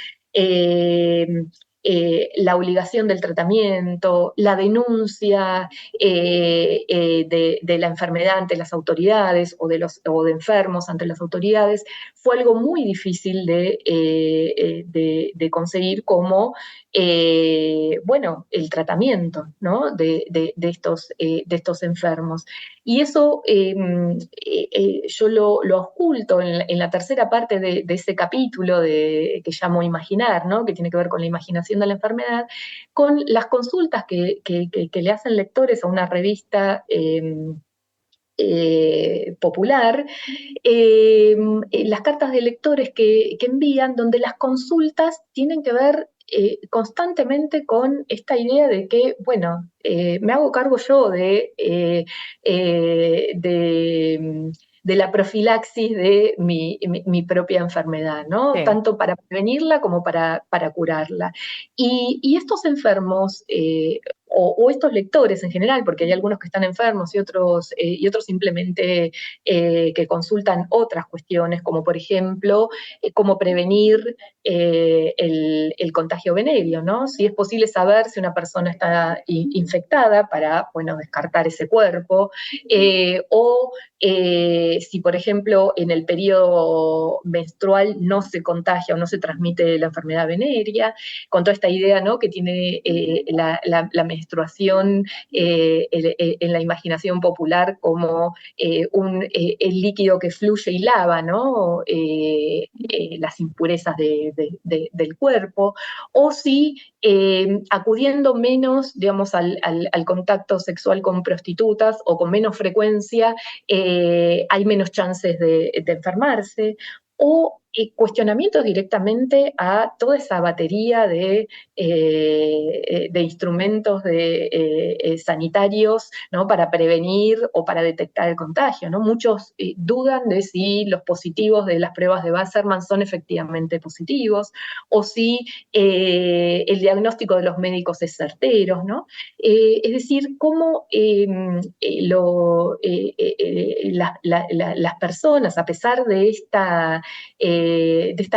eh, la obligación del tratamiento, la denuncia de la enfermedad ante las autoridades o de enfermos ante las autoridades fue algo muy difícil de conseguir como bueno, el tratamiento, ¿no? de estos enfermos. Y eso yo lo oculto en la tercera parte de ese capítulo que llamo Imaginar, ¿no? Que tiene que ver con la imaginación de la enfermedad, con las consultas que le hacen lectores a una revista popular, las cartas de lectores que envían, donde las consultas tienen que ver constantemente con esta idea de que, bueno, me hago cargo yo de la profilaxis de mi propia enfermedad, ¿no? Sí. Tanto para prevenirla como para curarla. Y estos enfermos, o estos lectores en general, porque hay algunos que están enfermos y otros simplemente que consultan otras cuestiones, como por ejemplo, cómo prevenir el contagio venéreo, ¿no? Si es posible saber si una persona está infectada para, bueno, descartar ese cuerpo, o si, por ejemplo, en el periodo menstrual no se contagia o no se transmite la enfermedad venérea, con toda esta idea, ¿no? Que tiene la menstruación en la imaginación popular como el líquido que fluye y lava, ¿no? Las impurezas del cuerpo, o si acudiendo menos, digamos, al contacto sexual con prostitutas o con menos frecuencia, hay menos chances de enfermarse, o cuestionamientos directamente a toda esa batería de instrumentos sanitarios, ¿no? Para prevenir o para detectar el contagio, ¿no? Muchos dudan de si los positivos de las pruebas de Wasserman son efectivamente positivos, o si el diagnóstico de los médicos es certero, ¿no? Es decir, cómo las personas, a pesar de esta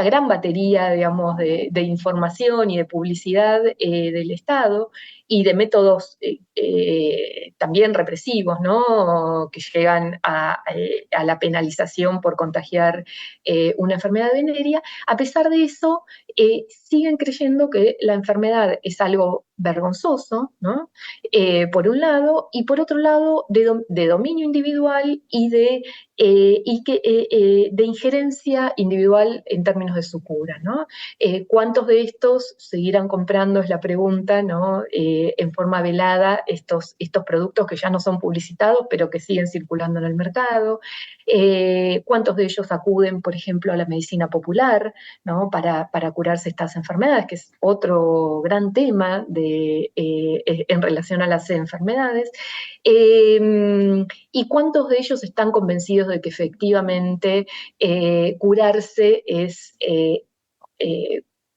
gran batería, digamos, de información y de publicidad del Estado y de métodos también represivos, ¿no? Que llegan a la penalización por contagiar una enfermedad venérea, a pesar de eso, siguen creyendo que la enfermedad es algo vergonzoso, ¿no? Por un lado, y por otro lado, de dominio individual de injerencia individual en términos de su cura, ¿no? ¿Cuántos de estos seguirán comprando, es la pregunta, ¿no? En forma velada estos productos que ya no son publicitados, pero que siguen circulando en el mercado? ¿Cuántos de ellos acuden, por ejemplo, a la medicina popular, ¿no? Para curarse estas enfermedades, que es otro gran tema en relación a las enfermedades? ¿Y cuántos de ellos están convencidos de que efectivamente curarse es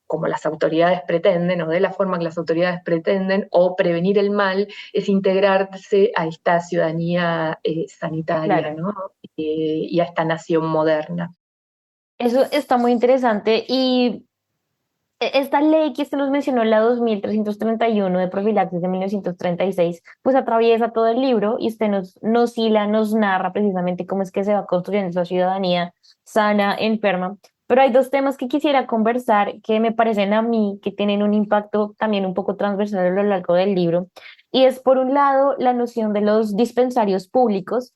como las autoridades pretenden, o de la forma que las autoridades pretenden, o prevenir el mal, es integrarse a esta ciudadanía sanitaria, Claro. ¿no? Y a esta nación moderna? Eso está muy interesante y esta ley que usted nos mencionó, la 2331 de profilaxis de 1936, pues atraviesa todo el libro y usted nos narra precisamente cómo es que se va construyendo esa ciudadanía sana, enferma. Pero hay dos temas que quisiera conversar que me parecen a mí que tienen un impacto también un poco transversal a lo largo del libro. Y es, por un lado, la noción de los dispensarios públicos,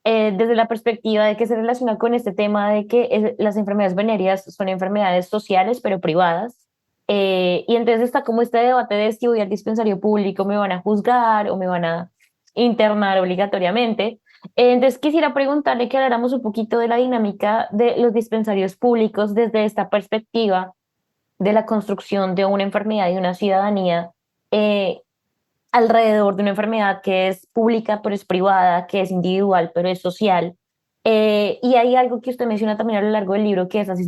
desde la perspectiva de que se relaciona con este tema de que las enfermedades venéreas son enfermedades sociales, pero privadas. Y entonces está como este debate de si voy al dispensario público, me van a juzgar o me van a internar obligatoriamente. Entonces quisiera preguntarle que habláramos un poquito de la dinámica de los dispensarios públicos desde esta perspectiva de la construcción de una enfermedad y una ciudadanía eh, alrededor de una enfermedad que es pública pero es privada, que es individual pero es social. Y hay algo que usted menciona también a lo largo del libro, que es las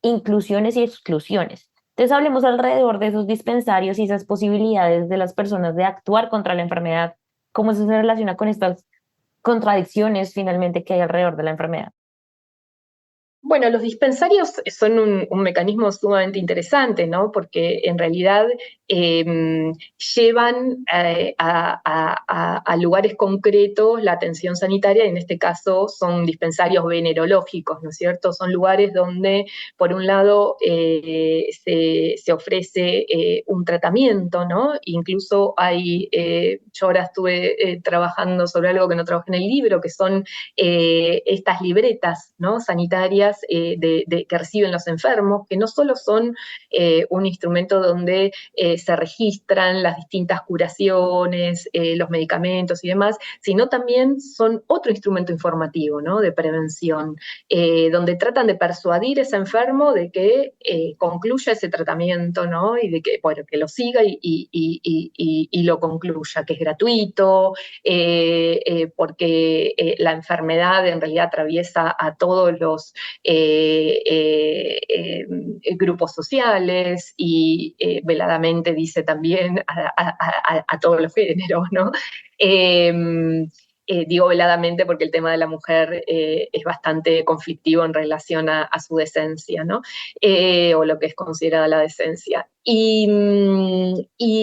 inclusiones y exclusiones. Entonces hablemos alrededor de esos dispensarios y esas posibilidades de las personas de actuar contra la enfermedad, cómo eso se relaciona con estas contradicciones finalmente que hay alrededor de la enfermedad. Bueno, los dispensarios son un mecanismo sumamente interesante, ¿no? Porque en realidad llevan a lugares concretos la atención sanitaria, y en este caso son dispensarios venerológicos, ¿no es cierto? Son lugares donde, por un lado, se ofrece un tratamiento, ¿no? Incluso yo ahora estuve trabajando sobre algo que no trabajé en el libro, que son estas libretas, ¿no? Sanitarias que reciben los enfermos, que no solo son un instrumento donde se registran las distintas curaciones, los medicamentos y demás, sino también son otro instrumento informativo, ¿no? De prevención, donde tratan de persuadir a ese enfermo de que concluya ese tratamiento, ¿no? Y de que, bueno, que lo siga y lo concluya, que es gratuito, porque la enfermedad en realidad atraviesa a todos los grupos sociales y veladamente dice también a todos los géneros, ¿no? Digo veladamente porque el tema de la mujer es bastante conflictivo en relación a su decencia, ¿no? O lo que es considerada la decencia. Y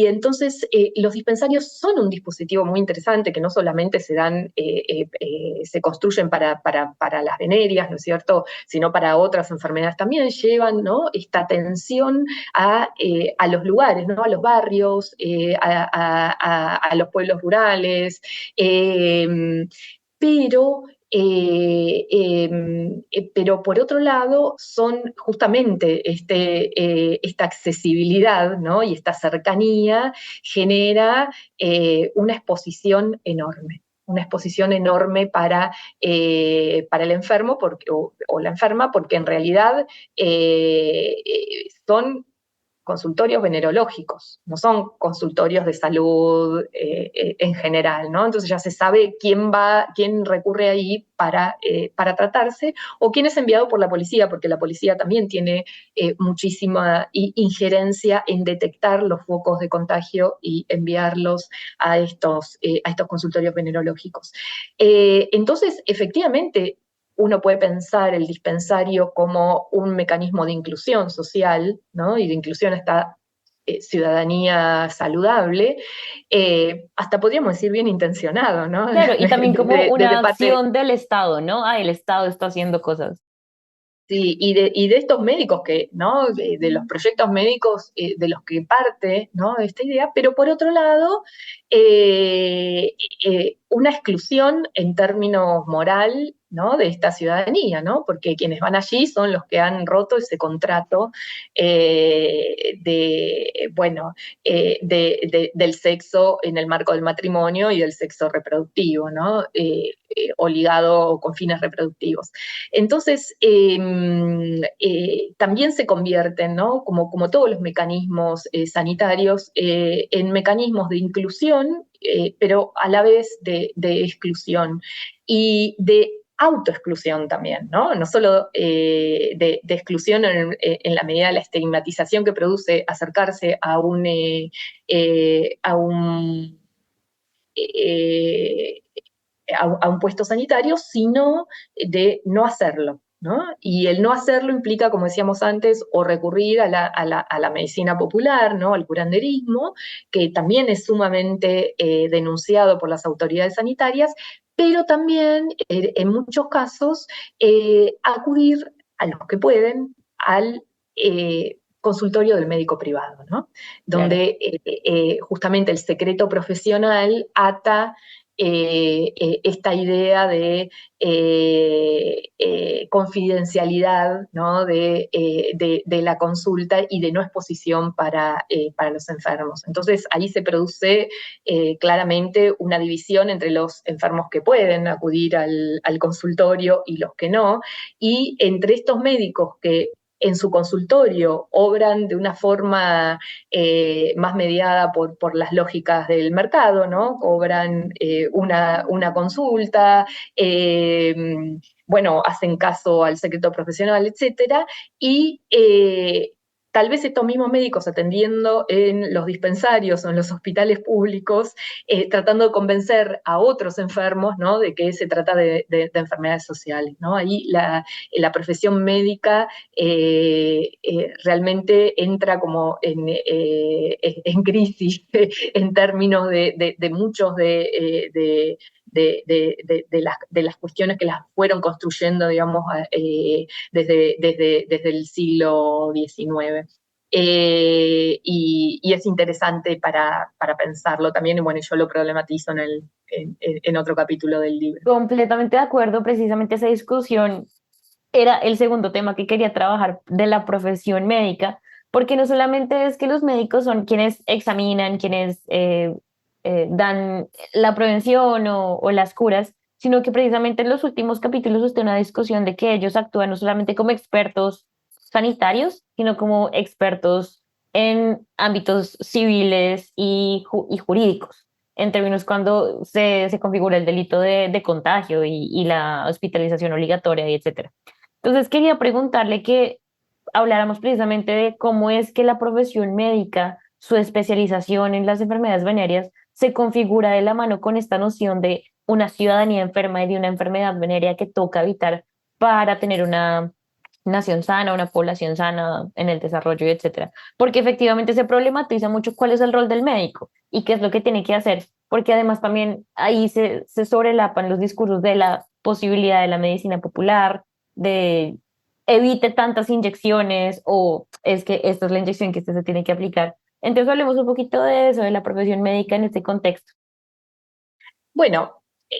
entonces los dispensarios son un dispositivo muy interesante que no solamente se construyen para las venerias, ¿no es cierto?, sino para otras enfermedades también llevan, ¿no?, esta atención a los lugares, ¿no?, a los barrios, a los pueblos rurales, pero pero por otro lado son justamente esta accesibilidad, ¿no?, y esta cercanía genera una exposición enorme para el enfermo o la enferma, porque en realidad son consultorios venerológicos, no son consultorios de salud en general, ¿no? Entonces ya se sabe quién recurre ahí para tratarse o quién es enviado por la policía, porque la policía también tiene muchísima injerencia en detectar los focos de contagio y enviarlos a estos consultorios venerológicos. Entonces, efectivamente, uno puede pensar el dispensario como un mecanismo de inclusión social, ¿no?, y de inclusión a esta ciudadanía saludable, hasta podríamos decir bien intencionado, ¿no? Claro, y también como De una parte. acción del Estado, ¿no? Ah, el Estado está haciendo cosas. Sí, y de estos médicos ¿no?, de los proyectos médicos de los que parte, ¿no?, esta idea, pero por otro lado, una exclusión en términos moral, ¿no?, de esta ciudadanía, ¿no?, porque quienes van allí son los que han roto ese contrato del sexo en el marco del matrimonio y del sexo reproductivo, ¿no?, o ligado con fines reproductivos. Entonces, también se convierten, ¿no?, como todos los mecanismos sanitarios, en mecanismos de inclusión, pero a la vez de exclusión y de autoexclusión también, ¿no? No solo de exclusión en la medida de la estigmatización que produce acercarse a un eh, a un puesto sanitario, sino de no hacerlo, ¿no? Y el no hacerlo implica, como decíamos antes, o recurrir a la medicina popular, ¿no?, al curanderismo, que también es sumamente denunciado por las autoridades sanitarias, pero también, en muchos casos, acudir a los que pueden al consultorio del médico privado, ¿no?, Claro. donde justamente el secreto profesional ata esta idea de confidencialidad, ¿no?, de la consulta y de no exposición para los enfermos. Entonces ahí se produce claramente una división entre los enfermos que pueden acudir al consultorio y los que no, y entre estos médicos que en su consultorio obran de una forma más mediada por las lógicas del mercado, ¿no? Cobran una consulta, hacen caso al secreto profesional, etcétera, y tal vez estos mismos médicos atendiendo en los dispensarios o en los hospitales públicos, tratando de convencer a otros enfermos, ¿no?, de que se trata de enfermedades sociales, ¿no? Ahí la profesión médica realmente entra como en crisis en términos de muchos de las cuestiones que las fueron construyendo, digamos, desde el siglo XIX. Y es interesante para pensarlo también, y bueno, yo lo problematizo en otro capítulo del libro. Completamente de acuerdo, precisamente esa discusión era el segundo tema que quería trabajar de la profesión médica, porque no solamente es que los médicos son quienes examinan, quienes dan la prevención o las curas, sino que precisamente en los últimos capítulos usted una discusión de que ellos actúan no solamente como expertos sanitarios, sino como expertos en ámbitos civiles y jurídicos, en términos cuando se configura el delito de contagio y la hospitalización obligatoria y etcétera. Entonces quería preguntarle que habláramos precisamente de cómo es que la profesión médica, su especialización en las enfermedades venéreas, se configura de la mano con esta noción de una ciudadanía enferma y de una enfermedad venérea que toca evitar para tener nación sana, una población sana en el desarrollo, etcétera. Porque efectivamente se problematiza mucho cuál es el rol del médico y qué es lo que tiene que hacer, porque además también ahí se sobrelapan los discursos de la posibilidad de la medicina popular, de evite tantas inyecciones o es que esta es la inyección que usted se tiene que aplicar. Entonces hablemos un poquito de eso, de la profesión médica en este contexto. Bueno,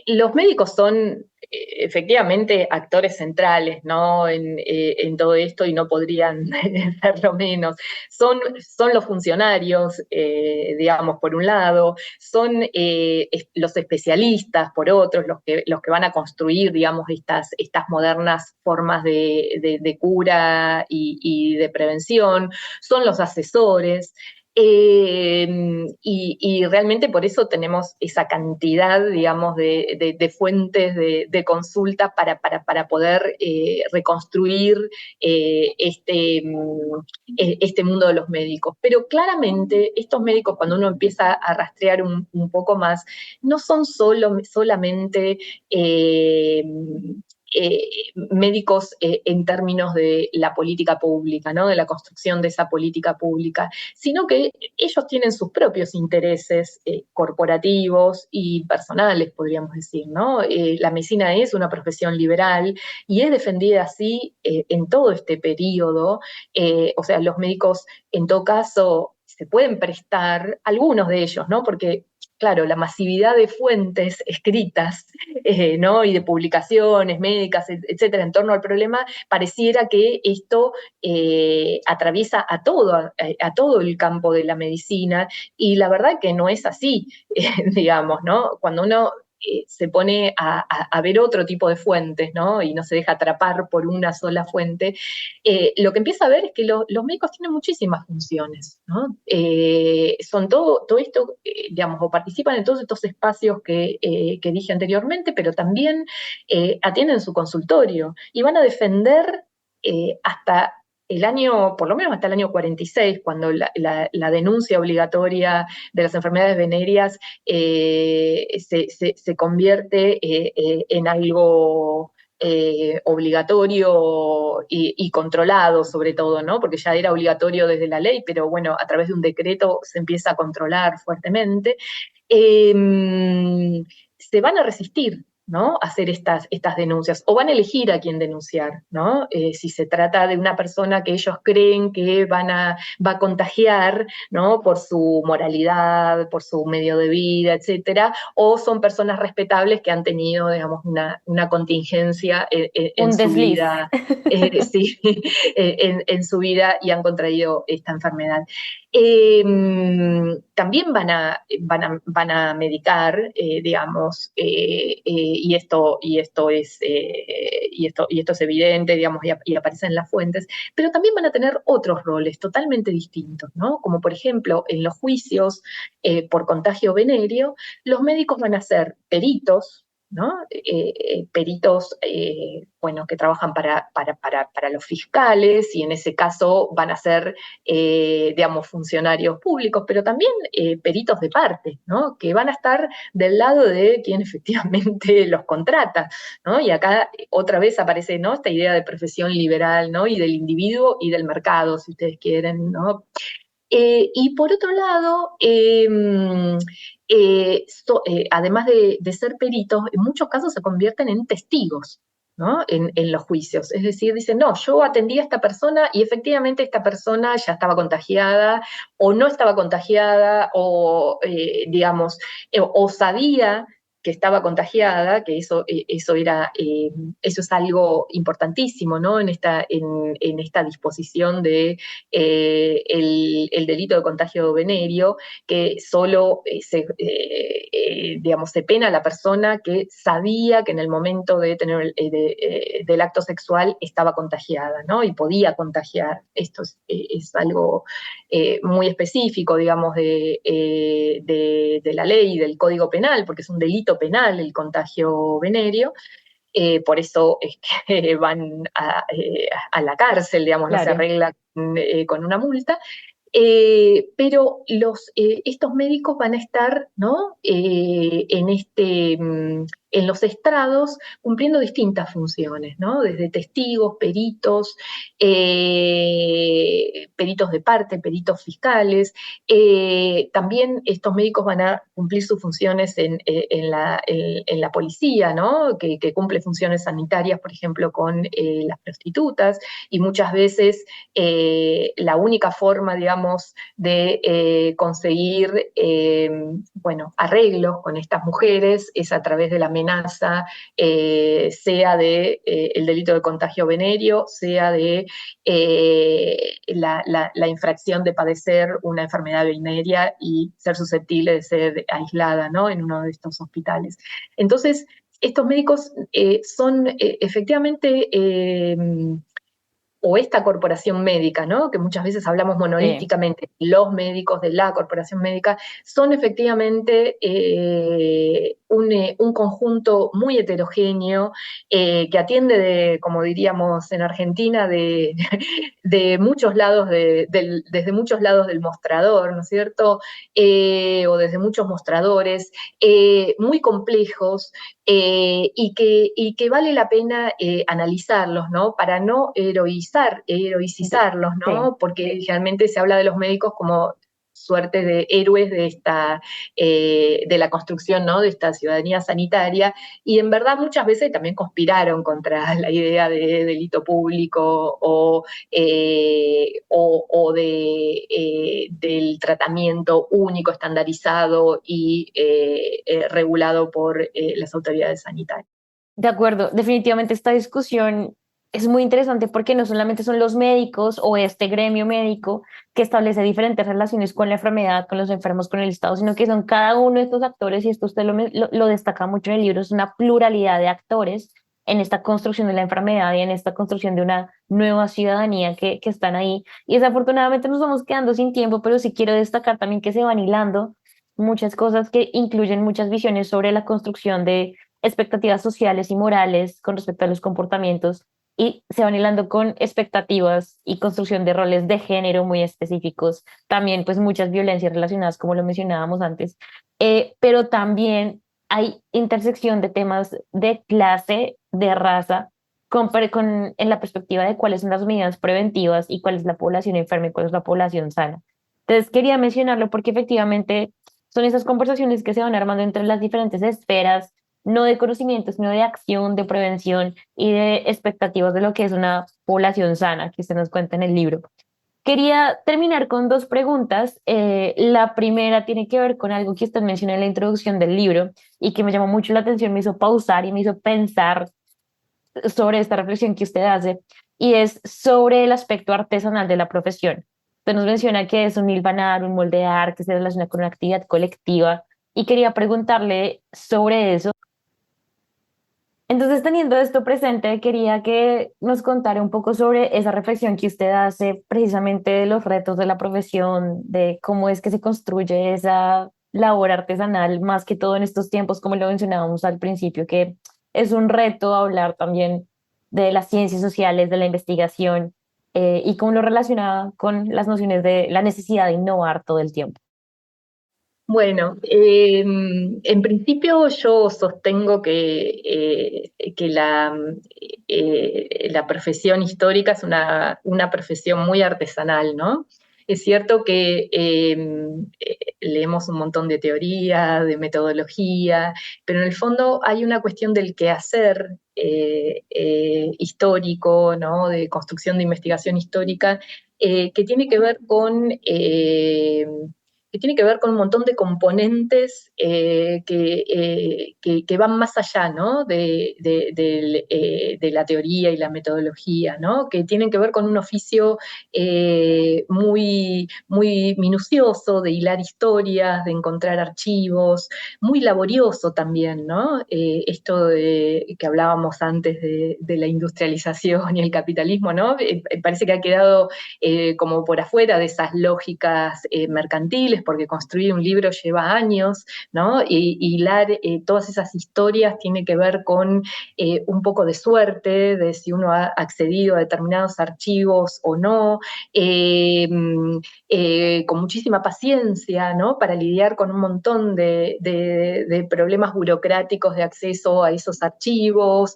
los médicos son efectivamente actores centrales, ¿no? En todo esto y no podrían serlo menos. Son los funcionarios, digamos, por un lado, son los especialistas, por otros, los que van a construir, digamos, estas modernas formas de cura y de prevención, son los asesores. Y realmente por eso tenemos esa cantidad, digamos, de fuentes de consulta para poder reconstruir este mundo de los médicos. Pero claramente estos médicos, cuando uno empieza a rastrear un poco más, no son solamente eh, médicos en términos de la política pública, ¿no? De la construcción de esa política pública, sino que ellos tienen sus propios intereses corporativos y personales, podríamos decir, ¿no? La medicina es una profesión liberal y es defendida así en todo este periodo. O sea, los médicos, en todo caso, se pueden prestar, algunos de ellos, ¿no? Porque claro, la masividad de fuentes escritas, ¿no? Y de publicaciones médicas, etcétera, en torno al problema, pareciera que esto atraviesa a todo el campo de la medicina, y la verdad que no es así, digamos, ¿no? Cuando uno se pone a ver otro tipo de fuentes, ¿no? Y no se deja atrapar por una sola fuente, lo que empieza a ver es que los médicos tienen muchísimas funciones, ¿no? Son todo esto, digamos, o participan en todos estos espacios que dije anteriormente, pero también atienden su consultorio y van a defender hasta el año, por lo menos hasta el año 46, cuando la denuncia obligatoria de las enfermedades venéreas se convierte en algo obligatorio y controlado sobre todo, ¿no? Porque ya era obligatorio desde la ley, pero bueno, a través de un decreto se empieza a controlar fuertemente. Se van a resistir, ¿no? A hacer estas denuncias, o van a elegir a quién denunciar, ¿no? Si se trata de una persona que ellos creen que va a contagiar, ¿no? Por su moralidad, por su medio de vida, etcétera, o son personas respetables que han tenido, digamos, una contingencia en Un su desliz. vida, sí, en su vida y han contraído esta enfermedad. También van a medicar, digamos, y esto es evidente, digamos, y aparece en las fuentes, pero también van a tener otros roles totalmente distintos, ¿no? Como por ejemplo, en los juicios por contagio venéreo, los médicos van a ser peritos, ¿no? Peritos, bueno, que trabajan para los fiscales y en ese caso van a ser, digamos, funcionarios públicos, pero también peritos de parte, ¿no? Que van a estar del lado de quien efectivamente los contrata, ¿no? Y acá otra vez aparece, ¿no? Esta idea de profesión liberal, ¿no? Y del individuo y del mercado, si ustedes quieren, ¿no? Y por otro lado, además de ser peritos, en muchos casos se convierten en testigos, ¿no? En los juicios. Es decir, dicen, no, yo atendí a esta persona y efectivamente esta persona ya estaba contagiada o no estaba contagiada o, digamos, o sabía que estaba contagiada, que eso es algo importantísimo, ¿no? En esta disposición de el delito de contagio venéreo, que solo digamos, se pena a la persona que sabía que en el momento de tener del acto sexual estaba contagiada, ¿no? Y podía contagiar. Esto es algo muy específico, digamos, de la ley, del Código Penal, porque es un delito penal el contagio venéreo. Por eso es que van a la cárcel, digamos, no se Claro. arregla con una multa. Pero estos médicos van a estar, ¿no? en los estrados cumpliendo distintas funciones, ¿no? Desde testigos, peritos de parte, peritos fiscales. También estos médicos van a cumplir sus funciones en la policía, ¿no? Que cumple funciones sanitarias, por ejemplo, con las prostitutas, y muchas veces la única forma, digamos, de conseguir, bueno, arreglos con estas mujeres es a través de la amenaza, sea de el delito de contagio venéreo, sea de la infracción de padecer una enfermedad venérea y ser susceptible de ser aislada, ¿no? En uno de estos hospitales. Entonces, estos médicos son efectivamente o esta corporación médica, ¿no? Que muchas veces hablamos Sí. monolíticamente, los médicos de la corporación médica, son efectivamente un conjunto muy heterogéneo que atiende, como diríamos en Argentina, de muchos lados, desde muchos lados del mostrador, ¿no es cierto? O desde muchos mostradores, muy complejos, y que vale la pena analizarlos, ¿no? Para no heroicizarlos, Sí. ¿no? Porque realmente se habla de los médicos como suerte de héroes de la construcción, ¿no? De esta ciudadanía sanitaria, y en verdad muchas veces también conspiraron contra la idea de delito público del tratamiento único, estandarizado y regulado por las autoridades sanitarias. De acuerdo, definitivamente esta discusión es muy interesante porque no solamente son los médicos o este gremio médico que establece diferentes relaciones con la enfermedad, con los enfermos, con el Estado, sino que son cada uno de estos actores, y esto usted lo destaca mucho en el libro, es una pluralidad de actores en esta construcción de la enfermedad y en esta construcción de una nueva ciudadanía que están ahí. Y desafortunadamente nos vamos quedando sin tiempo, pero sí quiero destacar también que se van hilando muchas cosas que incluyen muchas visiones sobre la construcción de expectativas sociales y morales con respecto a los comportamientos, y se van hilando con expectativas y construcción de roles de género muy específicos. También pues muchas violencias relacionadas, como lo mencionábamos antes, pero también hay intersección de temas de clase, de raza, en la perspectiva de cuáles son las medidas preventivas y cuál es la población enferma y cuál es la población sana. Entonces quería mencionarlo porque efectivamente son esas conversaciones que se van armando entre las diferentes esferas, no de conocimiento, sino de acción, de prevención y de expectativas de lo que es una población sana, que usted nos cuenta en el libro. Quería terminar con dos preguntas. La primera tiene que ver con algo que usted menciona en la introducción del libro y que me llamó mucho la atención, me hizo pausar y me hizo pensar sobre esta reflexión que usted hace, y es sobre el aspecto artesanal de la profesión. Usted nos menciona que es un hilvanar, un moldear, que se relaciona con una actividad colectiva, y quería preguntarle sobre eso. Entonces, teniendo esto presente, quería que nos contara un poco sobre esa reflexión que usted hace precisamente de los retos de la profesión, de cómo es que se construye esa labor artesanal, más que todo en estos tiempos, como lo mencionábamos al principio, que es un reto hablar también de las ciencias sociales, de la investigación, y cómo lo relaciona con las nociones de la necesidad de innovar todo el tiempo. Bueno, en principio yo sostengo que la profesión histórica es una profesión muy artesanal, ¿no? Es cierto que leemos un montón de teoría, de metodología, pero en el fondo hay una cuestión del quehacer histórico, ¿no? De construcción de investigación histórica, que tiene que ver que tiene que ver con un montón de componentes que van más allá, ¿no? De la teoría y la metodología, ¿no? Que tienen que ver con un oficio muy minucioso de hilar historias, de encontrar archivos, muy laborioso también, ¿no? Esto que hablábamos antes de la industrialización y el capitalismo, ¿no? Parece que ha quedado como por afuera de esas lógicas mercantiles, difíciles porque construir un libro lleva años, ¿no? Y hilar todas esas historias tiene que ver con un poco de suerte, de si uno ha accedido a determinados archivos o no, con muchísima paciencia, ¿no? Para lidiar con un montón de problemas burocráticos de acceso a esos archivos,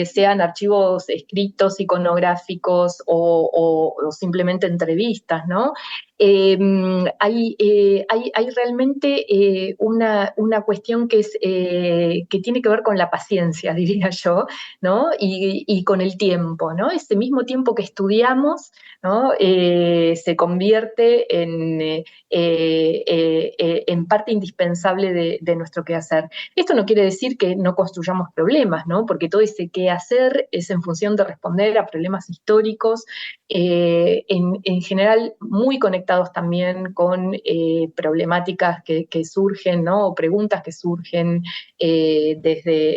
sean archivos escritos, iconográficos o simplemente entrevistas, ¿no? Hay realmente una cuestión que tiene que ver con la paciencia, diría yo, ¿no? Y con el tiempo, ¿no? Ese mismo tiempo que estudiamos, ¿no? Se convierte en parte indispensable de nuestro quehacer. Esto no quiere decir que no construyamos problemas, ¿no? Porque todo ese quehacer es en función de responder a problemas históricos, en general muy conectados también con problemáticas que surgen, ¿no? O preguntas que surgen desde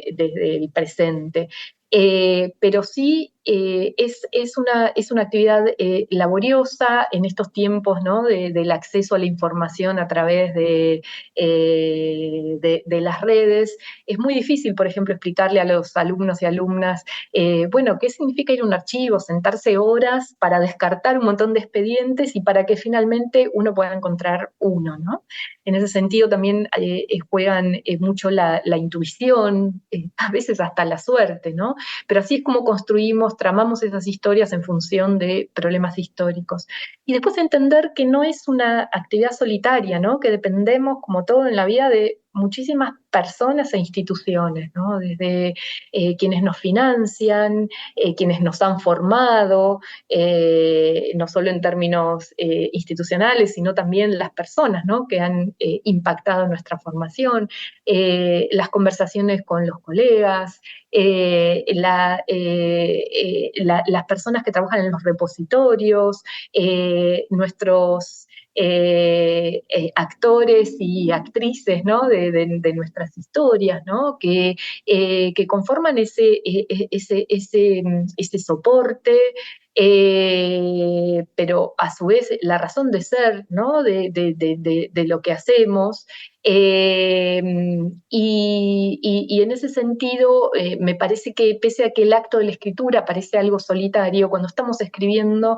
el presente. Pero sí es una actividad laboriosa en estos tiempos, ¿no? Del acceso a la información a través de las redes. Es muy difícil, por ejemplo, explicarle a los alumnos y alumnas, bueno, qué significa ir a un archivo, sentarse horas para descartar un montón de expedientes y para que finalmente uno pueda encontrar uno, ¿no? En ese sentido también juegan mucho la intuición, a veces hasta la suerte, ¿no? Pero así es como construimos, tramamos esas historias en función de problemas históricos. Y después entender que no es una actividad solitaria, ¿no? Que dependemos, como todo en la vida, de muchísimas personas e instituciones, ¿no? Desde quienes nos financian, quienes nos han formado, no solo en términos institucionales, sino también las personas, ¿no? Que han impactado nuestra formación, las conversaciones con los colegas, las personas que trabajan en los repositorios, nuestros actores y actrices, ¿no? de nuestras historias, ¿no? Que conforman ese soporte, pero a su vez la razón de ser, ¿no? De lo que hacemos. Y en ese sentido, me parece que pese a que el acto de la escritura parece algo solitario, cuando estamos escribiendo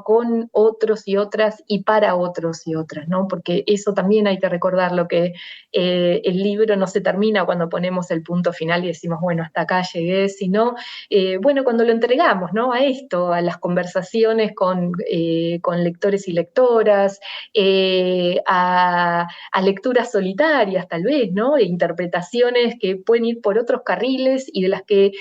con otros y otras y para otros y otras, ¿no? Porque eso también hay que recordarlo, que el libro no se termina cuando ponemos el punto final y decimos, bueno, hasta acá llegué, sino, bueno, cuando lo entregamos, ¿no? A esto, a las conversaciones con lectores y lectoras, a lecturas solitarias tal vez, ¿no? E interpretaciones que pueden ir por otros carriles y de las que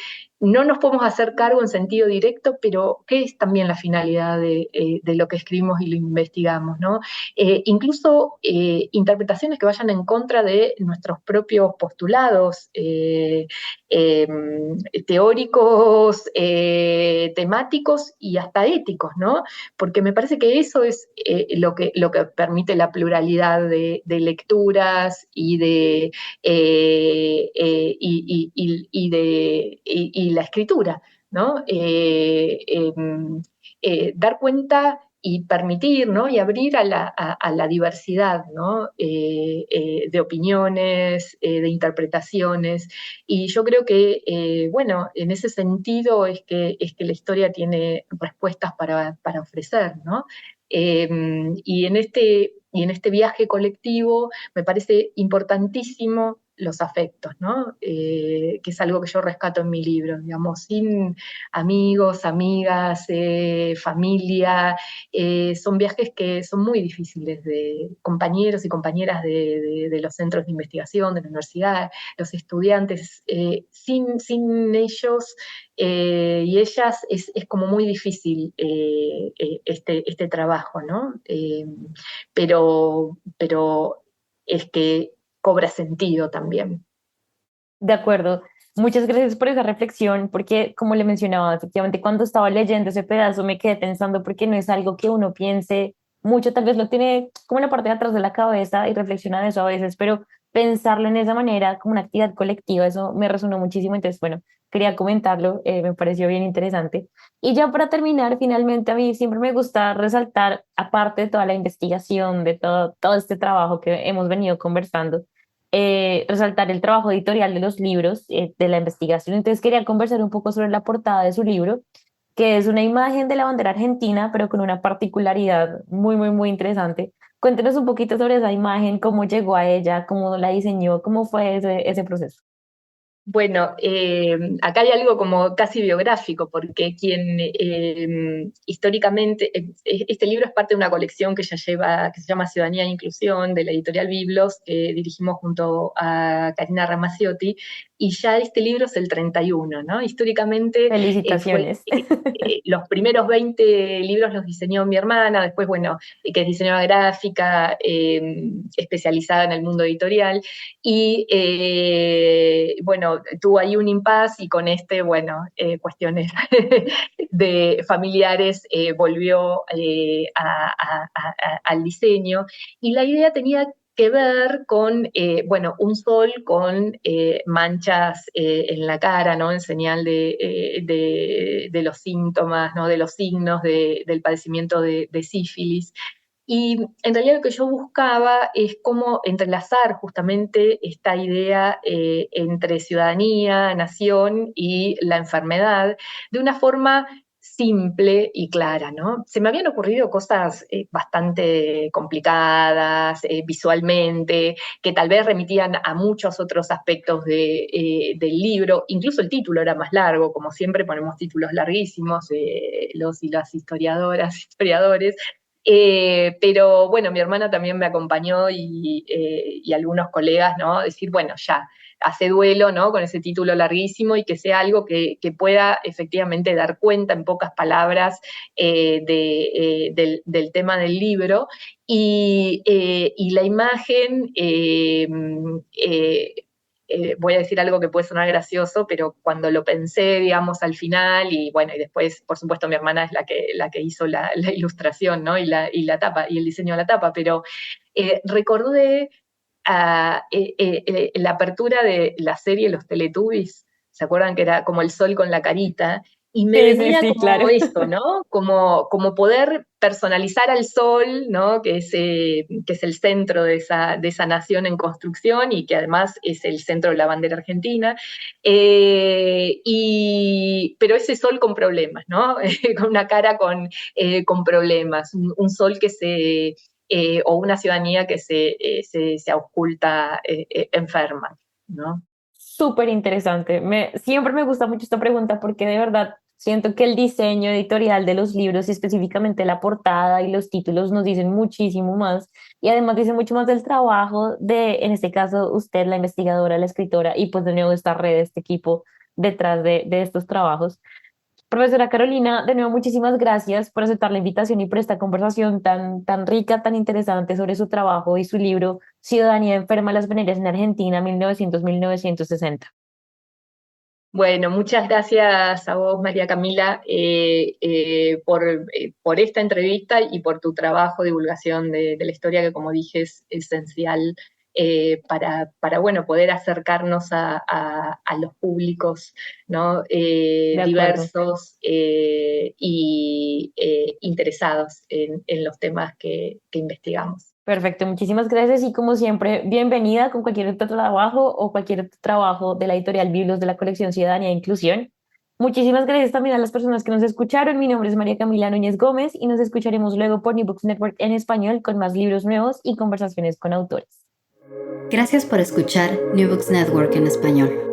no nos podemos hacer cargo en sentido directo, pero ¿qué es también la finalidad de lo que escribimos y lo investigamos, ¿no? Incluso interpretaciones que vayan en contra de nuestros propios postulados eh, teóricos, temáticos y hasta éticos, ¿no? Porque me parece que eso es lo que permite la pluralidad de lecturas y la escritura, ¿no? Dar cuenta y permitir, ¿no? Y abrir a la diversidad, ¿no? De opiniones, de interpretaciones. Y yo creo que, bueno, en ese sentido es que la historia tiene respuestas para ofrecer, ¿no? Y en este viaje colectivo me parece importantísimo los afectos, ¿no? Que es algo que yo rescato en mi libro, digamos, sin amigos, amigas, familia, son viajes que son muy difíciles de compañeros y compañeras de los centros de investigación, de la universidad, los estudiantes, sin ellos y ellas es como muy difícil este trabajo, ¿no? Pero es que cobra sentido también. De acuerdo. Muchas gracias por esa reflexión, porque como le mencionaba, efectivamente cuando estaba leyendo ese pedazo me quedé pensando porque no es algo que uno piense mucho, tal vez lo tiene como en la parte de atrás de la cabeza y reflexiona de eso a veces, pero pensarlo en esa manera, como una actividad colectiva, eso me resonó muchísimo. Entonces, bueno, quería comentarlo, me pareció bien interesante. Y ya para terminar, finalmente a mí siempre me gusta resaltar, aparte de toda la investigación, de todo este trabajo que hemos venido conversando, resaltar el trabajo editorial de los libros, de la investigación. Entonces quería conversar un poco sobre la portada de su libro, que es una imagen de la bandera argentina, pero con una particularidad muy interesante. Cuéntenos un poquito sobre esa imagen, cómo llegó a ella, cómo la diseñó, cómo fue ese proceso. Bueno, acá hay algo como casi biográfico, porque históricamente, este libro es parte de una colección que ya lleva, que se llama Ciudadanía e Inclusión, de la editorial Biblos, que dirigimos junto a Karina Ramaciotti, y ya este libro es el 31, ¿no? Históricamente Felicitaciones. los primeros 20 libros los diseñó mi hermana, después, bueno, que es diseñadora gráfica, especializada en el mundo editorial, y bueno, tuvo ahí un impasse y con bueno, cuestiones de familiares volvió al diseño. Y la idea tenía que ver con, bueno, un sol con manchas en la cara, ¿no? En señal de los síntomas, ¿no? De los signos del padecimiento de sífilis. Y en realidad lo que yo buscaba es cómo entrelazar justamente esta idea entre ciudadanía, nación y la enfermedad de una forma simple y clara, ¿no? Se me habían ocurrido cosas bastante complicadas visualmente, que tal vez remitían a muchos otros aspectos del libro, incluso el título era más largo, como siempre ponemos títulos larguísimos, los y las historiadoras, historiadores, pero bueno, mi hermana también me acompañó y algunos colegas, ¿no? Decir, bueno, ya, hace duelo, ¿no? Con ese título larguísimo y que sea algo que pueda efectivamente dar cuenta en pocas palabras del tema del libro. Y la imagen voy a decir algo que puede sonar gracioso, pero cuando lo pensé, digamos, al final, y bueno, y después, por supuesto, mi hermana es la que hizo la ilustración, ¿no? Y la tapa, y el diseño de la tapa, pero recordé la apertura de la serie Los Teletubbies, ¿se acuerdan que era como el sol con la carita? Y me venía Sí, como claro. esto, ¿no? Como poder personalizar al sol, ¿no? Que es el centro de esa nación en construcción y que además es el centro de la bandera argentina. Pero ese sol con problemas, ¿no? Con una cara con problemas, un sol o una ciudadanía que se ausculta enferma, ¿no? Súper interesante. Siempre me gusta mucho esta pregunta porque de verdad siento que el diseño editorial de los libros y específicamente la portada y los títulos nos dicen muchísimo más y además dicen mucho más del trabajo de, en este caso, usted, la investigadora, la escritora y pues de nuevo esta red, este equipo detrás de estos trabajos. Profesora Carolina, de nuevo muchísimas gracias por aceptar la invitación y por esta conversación tan rica, tan interesante sobre su trabajo y su libro Ciudadanía enferma, las veneras en Argentina, 1900-1960. Bueno, muchas gracias a vos, María Camila, por esta entrevista y por tu trabajo de divulgación de la historia, que como dije es esencial para bueno, poder acercarnos a los públicos, ¿no? De acuerdo. Diversos y interesados en los temas que investigamos. Perfecto, muchísimas gracias y como siempre, bienvenida con cualquier otro trabajo o cualquier otro trabajo de la editorial Biblos de la colección Ciudadanía e Inclusión. Muchísimas gracias también a las personas que nos escucharon. Mi nombre es María Camila Núñez Gómez y nos escucharemos luego por New Books Network en español con más libros nuevos y conversaciones con autores. Gracias por escuchar New Books Network en español.